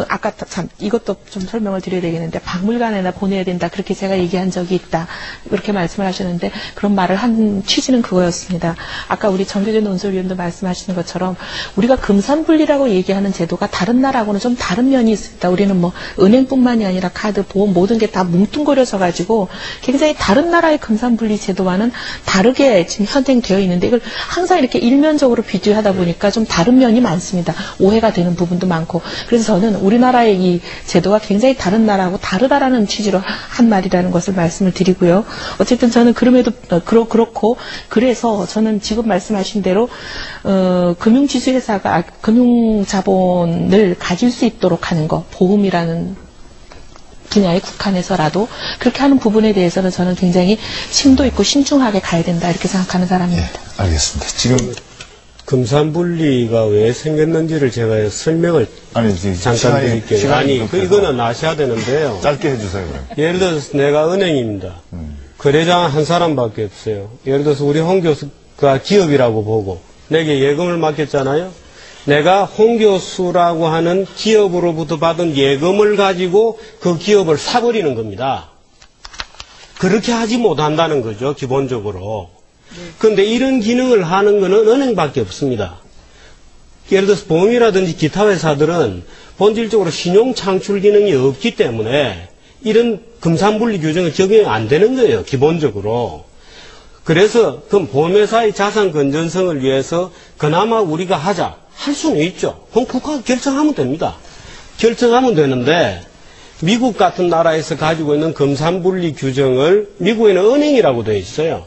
아까 참 이것도 좀 설명을 드려야 되겠는데 박물관에나 보내야 된다 그렇게 제가 얘기한 적이 있다 그렇게 말씀을 하셨는데 그런 말을 한 취지는 그거였습니다. 아까 우리 정교재 논설위원도 말씀하시는 것처럼 우리가 금산분리라고 얘기하는 제도가 다른 나라하고는 좀 다른 면이 있습니다. 우리는 뭐 은행뿐만이 아니라 카드, 보험 모든 게 다 뭉뚱거려져 가지고 굉장히 다른 나라의 금산분리 제도와는 다르게 지금 현행되어 있는데 이걸 항상 이렇게 일면적으로 비교하다 보니까 좀 다른 면이 많습니다. 오해가 되는 부분도 많고. 그래서 저는 우리나라의 이 제도가 굉장히 다른 나라하고 다르다라는 취지로 한 말이라는 것을 말씀을 드리고요. 어쨌든 저는 그럼에도 그렇고 그래서 저는 지금 말씀하신 대로 금융지주회사가 금융자본을 가질 수 있도록 하는 거, 보험이라는 분야에 국한해서라도 그렇게 하는 부분에 대해서는 저는 굉장히 심도 있고 신중하게 가야 된다 이렇게 생각하는 사람입니다. 네, 알겠습니다. 지금 금산분리가 왜 생겼는지를 제가 설명을 잠깐 드릴게요. 이거는 아셔야 되는데요. 짧게 해주세요. 그럼. 예를 들어서 내가 은행입니다. 거래장 한 사람밖에 없어요. 예를 들어서 우리 홍 교수가 기업이라고 보고 내게 예금을 맡겼잖아요. 내가 홍 교수라고 하는 기업으로부터 받은 예금을 가지고 그 기업을 사버리는 겁니다. 그렇게 하지 못한다는 거죠, 기본적으로. 그런데 이런 기능을 하는 것은 은행밖에 없습니다. 예를 들어서 보험이라든지 기타 회사들은 본질적으로 신용 창출 기능이 없기 때문에 이런 금산분리 규정이 적용이 안 되는 거예요, 기본적으로. 그래서 그 보험회사의 자산 건전성을 위해서 그나마 우리가 할 수는 있죠. 그럼 국가가 결정하면 됩니다. 결정하면 되는데 미국 같은 나라에서 가지고 있는 금산분리 규정을 미국에는 은행이라고 되어 있어요.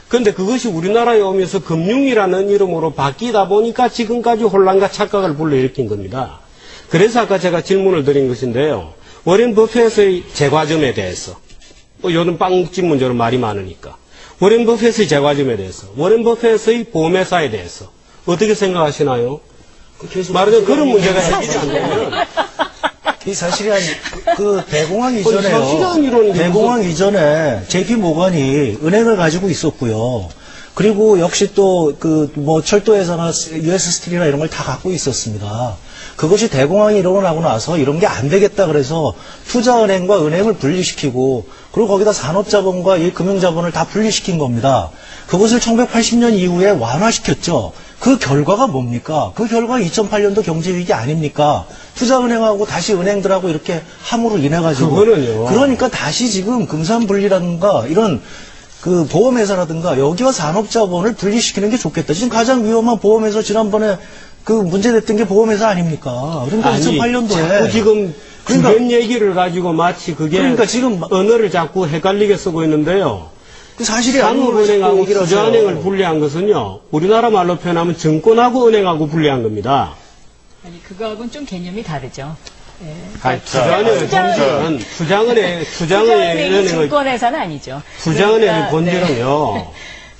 그런데 그것이 우리나라에 오면서 금융이라는 이름으로 바뀌다 보니까 지금까지 혼란과 착각을 불러일으킨 겁니다. 그래서 아까 제가 질문을 드린 것인데요. 워렌 버핏의 제과점에 대해서 요즘 빵집 문제로 말이 많으니까 워렌 버핏의 제과점에 대해서 워렌 버핏의 보험회사에 대해서 어떻게 생각하시나요? 말하자면 그런 문제가 해결이 안 되면 이 사실이 그 대공황 이전에요. 사실은 이런 대공황 이전에 JP 모건이 은행을 가지고 있었고요. 그리고 역시 또 뭐 철도회사나 US 스틸이나 이런 걸 다 갖고 있었습니다. 그것이 대공황이 일어나고 나서 이런 게 안 되겠다 그래서 투자은행과 은행을 분리시키고 그리고 거기다 산업자본과 이 금융자본을 다 분리시킨 겁니다. 그것을 1980년 이후에 완화시켰죠. 그 결과가 뭡니까? 그 결과가 2008년도 경제위기 아닙니까? 투자은행하고 다시 은행들하고 이렇게 함으로 인해가지고. 그거는요. 그러니까 다시 지금 금산분리라든가 이런 그 보험회사라든가 여기와 산업자본을 분리시키는 게 좋겠다. 지금 가장 위험한 보험회사 지난번에 그 문제됐던 게 보험회사 아닙니까? 그러니까 2008년도에. 자꾸 지금 주변 얘기를 가지고 마치 그게 그러니까 지금 언어를 자꾸 헷갈리게 쓰고 있는데요. 그 사실이 산업은행하고 투자은행을 분리한 것은요. 우리나라 말로 표현하면 증권하고 은행하고 분리한 겁니다. 아니 그거하고는 좀 개념이 다르죠. 네. 투자은행의 본질은 투자은행의 증권회사는 아니죠. 투자은행의 본질은요. 네.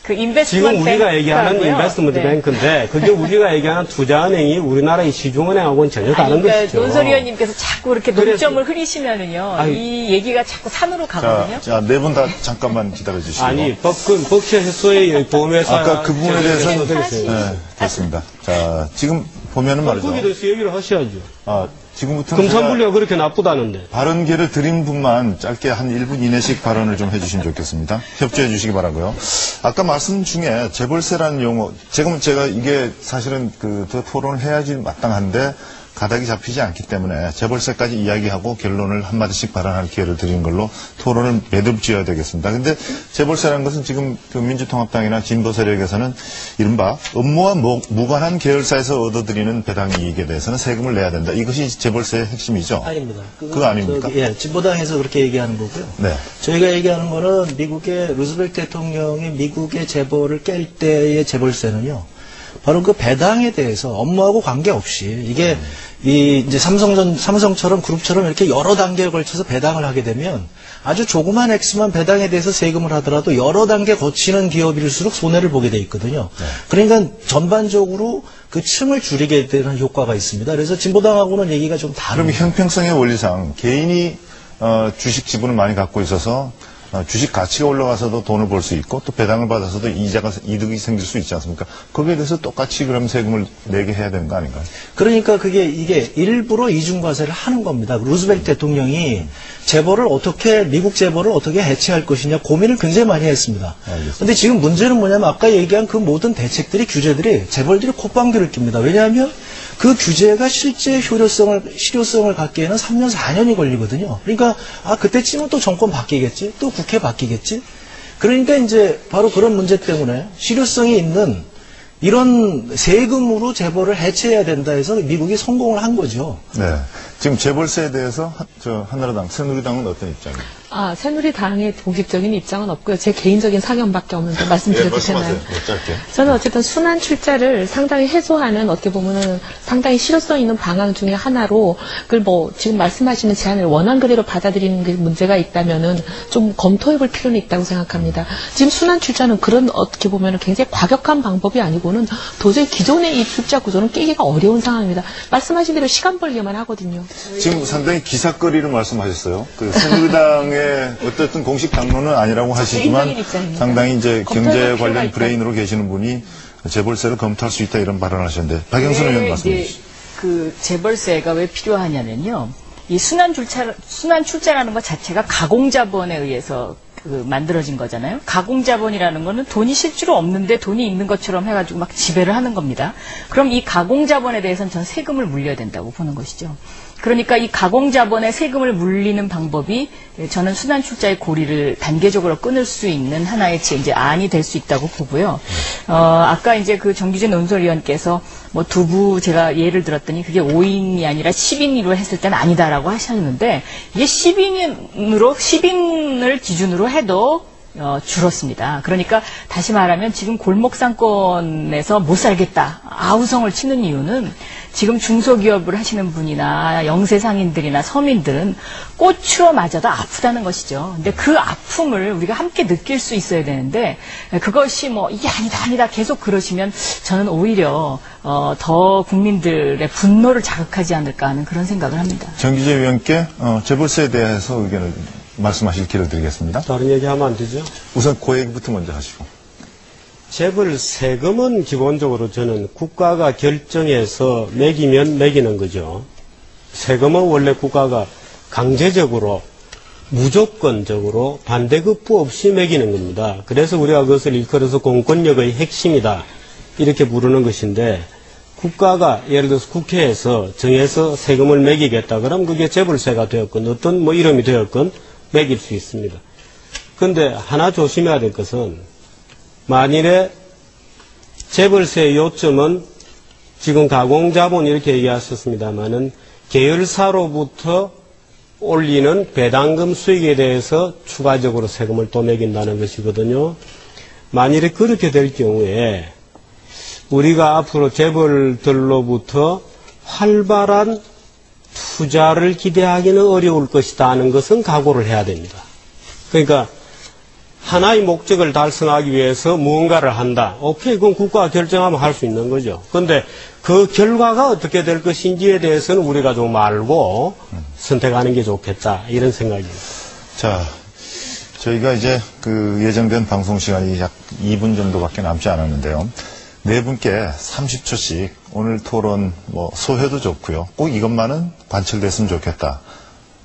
그 인베스트먼트 지금 우리가 얘기하는 인베스트먼트 네. 뱅크인데 그게 우리가 얘기하는 투자은행이 우리나라의 시중은행하고는 전혀 다른 것이죠. 논설 위원님께서 자꾸 이렇게 논점을 흐리시면은요. 이 얘기가 자꾸 산으로 가거든요. 자, 네 분 다 잠깐만 기다려 주시고. 아니, 벅셔 해소의 보험회사. 아까 그 부분에 대해서는 네, 됐습니다. 자, 지금 보면은 말이죠. 거기에 대해서 얘기를 하셔야죠. 지금부터 금산분리가 그렇게 나쁘다는데. 발언 기회를 드린 분만 짧게 한 1분 이내씩 발언을 좀 해주시면 좋겠습니다. 협조해 주시기 바라고요. 아까 말씀 중에 재벌세라는 용어, 제가 이게 사실은 더 토론을 해야지 마땅한데 가닥이 잡히지 않기 때문에 재벌세까지 이야기하고 결론을 한마디씩 발언할 기회를 드리는 걸로 토론을 매듭지어야 되겠습니다. 근데 재벌세라는 것은 지금 그 민주통합당이나 진보 세력에서는 이른바 업무와 무관한 계열사에서 얻어들이는 배당 이익에 대해서는 세금을 내야 된다. 이것이 재벌세의 핵심이죠? 아닙니다. 그거 아닙니까? 예, 진보당에서 그렇게 얘기하는 거고요. 네. 저희가 얘기하는 거는 미국의 루즈벨트 대통령이 미국의 재벌을 깰 때의 재벌세는요. 바로 그 배당에 대해서 업무하고 관계없이 이게 이제 삼성처럼 그룹처럼 이렇게 여러 단계에 걸쳐서 배당을 하게 되면 아주 조그만 액수만 배당에 대해서 세금을 하더라도 여러 단계 거치는 기업일수록 손해를 보게 돼 있거든요. 네. 그러니까 전반적으로 그 층을 줄이게 되는 효과가 있습니다. 그래서 진보당하고는 얘기가 좀 다릅니다. 그럼 형평성의 원리상 개인이 주식 지분을 많이 갖고 있어서 주식 가치가 올라가서도 돈을 벌 수 있고 또 배당을 받아서도 이득이 생길 수 있지 않습니까? 거기에 대해서 똑같이 그럼 세금을 내게 해야 되는 거 아닌가요? 그러니까 이게 일부러 이중과세를 하는 겁니다. 루즈벨트 대통령이 미국 재벌을 어떻게 해체할 것이냐 고민을 굉장히 많이 했습니다. 그런데 지금 문제는 뭐냐면 아까 얘기한 그 모든 대책들이 규제들이 재벌들이 콧방귀를 낍니다. 왜냐하면 그 규제가 실제 실효성을 갖기에는 3년, 4년이 걸리거든요. 그러니까, 그때쯤은 또 정권 바뀌겠지, 또 국회 바뀌겠지. 그러니까 이제 바로 그런 문제 때문에 실효성이 있는 이런 세금으로 재벌을 해체해야 된다 해서 미국이 성공을 한 거죠. 네. 지금 재벌세에 대해서 한나라당, 새누리당은 어떤 입장입니까? 새누리당의 공식적인 입장은 없고요. 제 개인적인 사견밖에 없는데 말씀드려도 되나요? 짧게. 저는 어쨌든 순환 출자를 상당히 해소하는 어떻게 보면은 상당히 실효성 있는 방안 중에 하나로 그걸 뭐 지금 말씀하시는 제안을 원안 그대로 받아들이는 게 문제가 있다면은 좀 검토해볼 필요는 있다고 생각합니다. 지금 순환 출자는 그런 어떻게 보면은 굉장히 과격한 방법이 아니고는 도저히 기존의 이 출자 구조는 깨기가 어려운 상황입니다. 말씀하신 대로 시간 벌기만 하거든요. 지금 상당히 기사거리를 말씀하셨어요. 그 새누리당의 어쨌든 공식 당론은 아니라고 하시지만 상당히 이제 경제 관련 브레인으로 계시는 분이 재벌세를 검토할 수 있다 이런 발언을 하셨는데 박영선 의원 말씀해 주시죠. 그 재벌세가 왜 필요하냐면요. 이 순환 출자라는 것 자체가 가공자본에 의해서 만들어진 거잖아요. 가공자본이라는 거는 돈이 실제로 없는데 돈이 있는 것처럼 해가지고 막 지배를 하는 겁니다. 그럼 이 가공자본에 대해서는 전 세금을 물려야 된다고 보는 것이죠. 그러니까 이 가공자본의 세금을 물리는 방법이 저는 순환출자의 고리를 단계적으로 끊을 수 있는 하나의 이제 안이 될 수 있다고 보고요. 아까 이제 그 정규진 논설위원께서 뭐 두부 제가 예를 들었더니 그게 5인이 아니라 10인으로 했을 때는 아니다라고 하셨는데 이게 10인을 기준으로 해도 줄었습니다. 그러니까 다시 말하면 지금 골목 상권에서 못 살겠다 아우성을 치는 이유는 지금 중소기업을 하시는 분이나 영세상인들이나 서민들은 꼬추어 맞아도 아프다는 것이죠. 근데 그 아픔을 우리가 함께 느낄 수 있어야 되는데 그것이 뭐 이게 아니다 계속 그러시면 저는 오히려 더 국민들의 분노를 자극하지 않을까 하는 그런 생각을 합니다. 정기재 위원께 재벌세에 대해서 의견을 말씀하실 기회를 드리겠습니다. 다른 얘기하면 안 되죠? 우선 그 얘기부터 먼저 하시고. 재벌 세금은 기본적으로 저는 국가가 결정해서 매기면 매기는 거죠. 세금은 원래 국가가 강제적으로 무조건적으로 반대급부 없이 매기는 겁니다. 그래서 우리가 그것을 일컬어서 공권력의 핵심이다 이렇게 부르는 것인데 국가가 예를 들어서 국회에서 정해서 세금을 매기겠다 그러면 그게 재벌세가 되었건 어떤 뭐 이름이 되었건 매길 수 있습니다. 그런데 하나 조심해야 될 것은 만일에 재벌세의 요점은 지금 가공자본 이렇게 얘기하셨습니다마는 계열사로부터 올리는 배당금 수익에 대해서 추가적으로 세금을 또 매긴다는 것이거든요. 만일에 그렇게 될 경우에 우리가 앞으로 재벌들로부터 활발한 투자를 기대하기는 어려울 것이다 하는 것은 각오를 해야 됩니다. 그러니까 하나의 목적을 달성하기 위해서 무언가를 한다. 오케이, 그건 국가가 결정하면 할 수 있는 거죠. 그런데 그 결과가 어떻게 될 것인지에 대해서는 우리가 좀 알고 선택하는 게 좋겠다. 이런 생각입니다. 자, 저희가 이제 그 예정된 방송 시간이 약 2분 정도밖에 남지 않았는데요. 네 분께 30초씩 오늘 토론 뭐 소회도 좋고요. 꼭 이것만은 관철됐으면 좋겠다.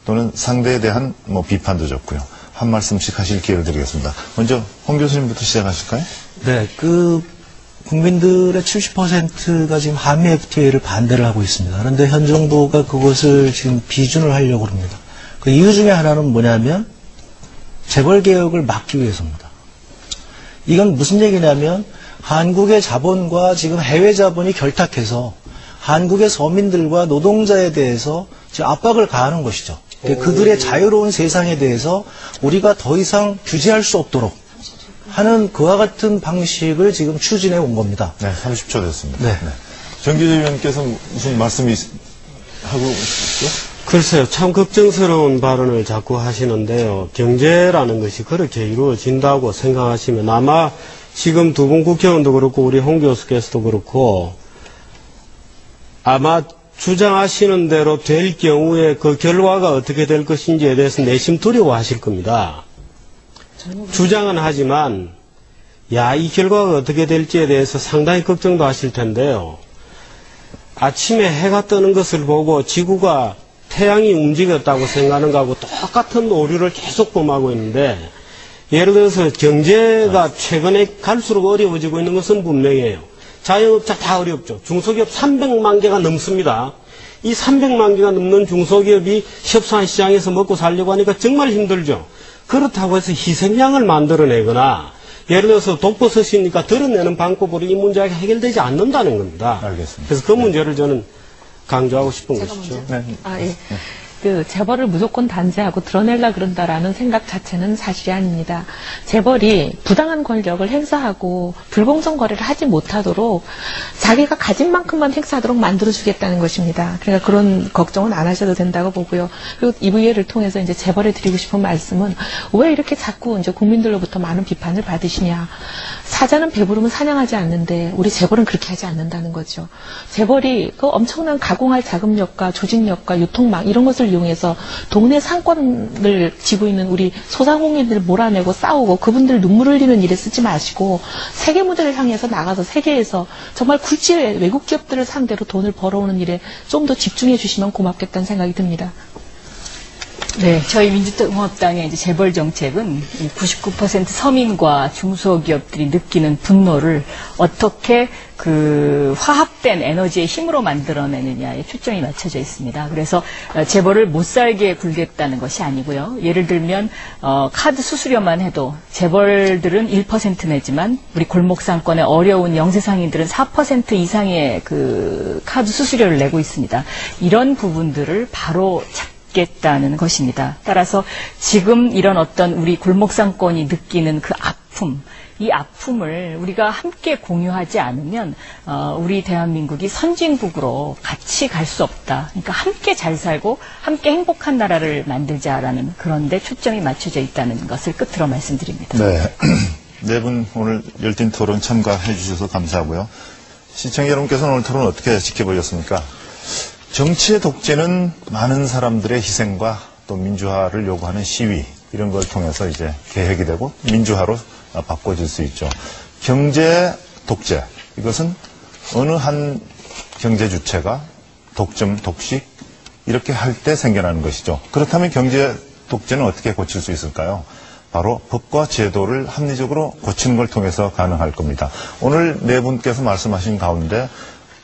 또는 상대에 대한 뭐 비판도 좋고요. 한 말씀씩 하실 기회를 드리겠습니다. 먼저 홍 교수님부터 시작하실까요? 네, 국민들의 70%가 지금 한미 FTA를 반대를 하고 있습니다. 그런데 현 정부가 그것을 지금 비준을 하려고 합니다. 그 이유 중에 하나는 뭐냐면 재벌 개혁을 막기 위해서입니다. 이건 무슨 얘기냐면 한국의 자본과 지금 해외 자본이 결탁해서 한국의 서민들과 노동자에 대해서 지금 압박을 가하는 것이죠. 그들의 자유로운 세상에 대해서 우리가 더 이상 규제할 수 없도록 하는 그와 같은 방식을 지금 추진해 온 겁니다. 네, 30초 됐습니다. 네. 네. 정기재 위원께서 무슨 말씀이 하고 있죠? 글쎄요, 참 걱정스러운 발언을 자꾸 하시는데요. 경제라는 것이 그렇게 이루어진다고 생각하시면 아마 지금 두 분 국회의원도 그렇고 우리 홍 교수께서도 그렇고 아마 주장하시는 대로 될 경우에 그 결과가 어떻게 될 것인지에 대해서 내심 두려워하실 겁니다. 주장은 하지만 이 결과가 어떻게 될지에 대해서 상당히 걱정도 하실 텐데요. 아침에 해가 뜨는 것을 보고 지구가 태양이 움직였다고 생각하는 거하고 똑같은 오류를 계속 범하고 있는데 예를 들어서 경제가 최근에 갈수록 어려워지고 있는 것은 분명해요. 자영업자 다 어렵죠. 중소기업 300만 개가 넘습니다. 이 300만 개가 넘는 중소기업이 협소한 시장에서 먹고 살려고 하니까 정말 힘들죠. 그렇다고 해서 희생양을 만들어내거나 예를 들어서 독버섯이니까 덜어내는 방법으로 이 문제가 해결되지 않는다는 겁니다. 알겠습니다. 그래서 그 문제를 저는 강조하고 싶은 것이죠. 예. 그 재벌을 무조건 단죄하고 드러내려 그런다라는 생각 자체는 사실이 아닙니다. 재벌이 부당한 권력을 행사하고 불공정 거래를 하지 못하도록 자기가 가진 만큼만 행사하도록 만들어주겠다는 것입니다. 그러니까 그런 걱정은 안 하셔도 된다고 보고요. 그리고 이 부회를 통해서 이제 재벌에 드리고 싶은 말씀은 왜 이렇게 자꾸 이제 국민들로부터 많은 비판을 받으시냐. 사자는 배부르면 사냥하지 않는데 우리 재벌은 그렇게 하지 않는다는 거죠. 재벌이 그 엄청난 가공할 자금력과 조직력과 유통망 이런 것을 이용해서 동네 상권을 쥐고 있는 우리 소상공인들 몰아내고 싸우고 그분들 눈물 흘리는 일에 쓰지 마시고 세계 무대를 향해서 나가서 세계에서 정말 굴지의 외국 기업들을 상대로 돈을 벌어오는 일에 좀 더 집중해 주시면 고맙겠다는 생각이 듭니다. 네, 저희 민주통합당의 이제 재벌 정책은 99% 서민과 중소기업들이 느끼는 분노를 어떻게 그 화합된 에너지의 힘으로 만들어내느냐에 초점이 맞춰져 있습니다. 그래서 재벌을 못 살게 굴겠다는 것이 아니고요. 예를 들면 카드 수수료만 해도 재벌들은 1% 내지만 우리 골목 상권의 어려운 영세상인들은 4% 이상의 그 카드 수수료를 내고 있습니다. 이런 부분들을 바로 겠다는 것입니다. 따라서 지금 이런 어떤 우리 골목상권이 느끼는 그 아픔, 이 아픔을 우리가 함께 공유하지 않으면 우리 대한민국이 선진국으로 같이 갈 수 없다. 그러니까 함께 잘 살고 함께 행복한 나라를 만들자라는 그런 데 초점이 맞춰져 있다는 것을 끝으로 말씀드립니다. 네. 네 분 오늘 열띤 토론 참가해 주셔서 감사하고요. 시청자 여러분께서는 오늘 토론 어떻게 지켜보셨습니까? 정치의 독재는 많은 사람들의 희생과 또 민주화를 요구하는 시위 이런 걸 통해서 이제 개혁이 되고 민주화로 바꿔질 수 있죠. 경제 독재 이것은 어느 한 경제 주체가 독점, 독식 이렇게 할 때 생겨나는 것이죠. 그렇다면 경제 독재는 어떻게 고칠 수 있을까요? 바로 법과 제도를 합리적으로 고치는 걸 통해서 가능할 겁니다. 오늘 네 분께서 말씀하신 가운데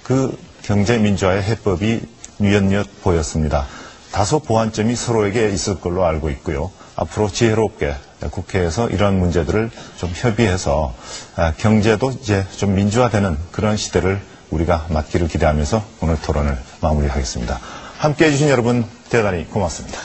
그 경제 민주화의 해법이 뉘엿뉘엿 보였습니다. 다소 보완점이 서로에게 있을 걸로 알고 있고요. 앞으로 지혜롭게 국회에서 이러한 문제들을 좀 협의해서 경제도 이제 좀 민주화되는 그런 시대를 우리가 맞기를 기대하면서 오늘 토론을 마무리하겠습니다. 함께해 주신 여러분 대단히 고맙습니다.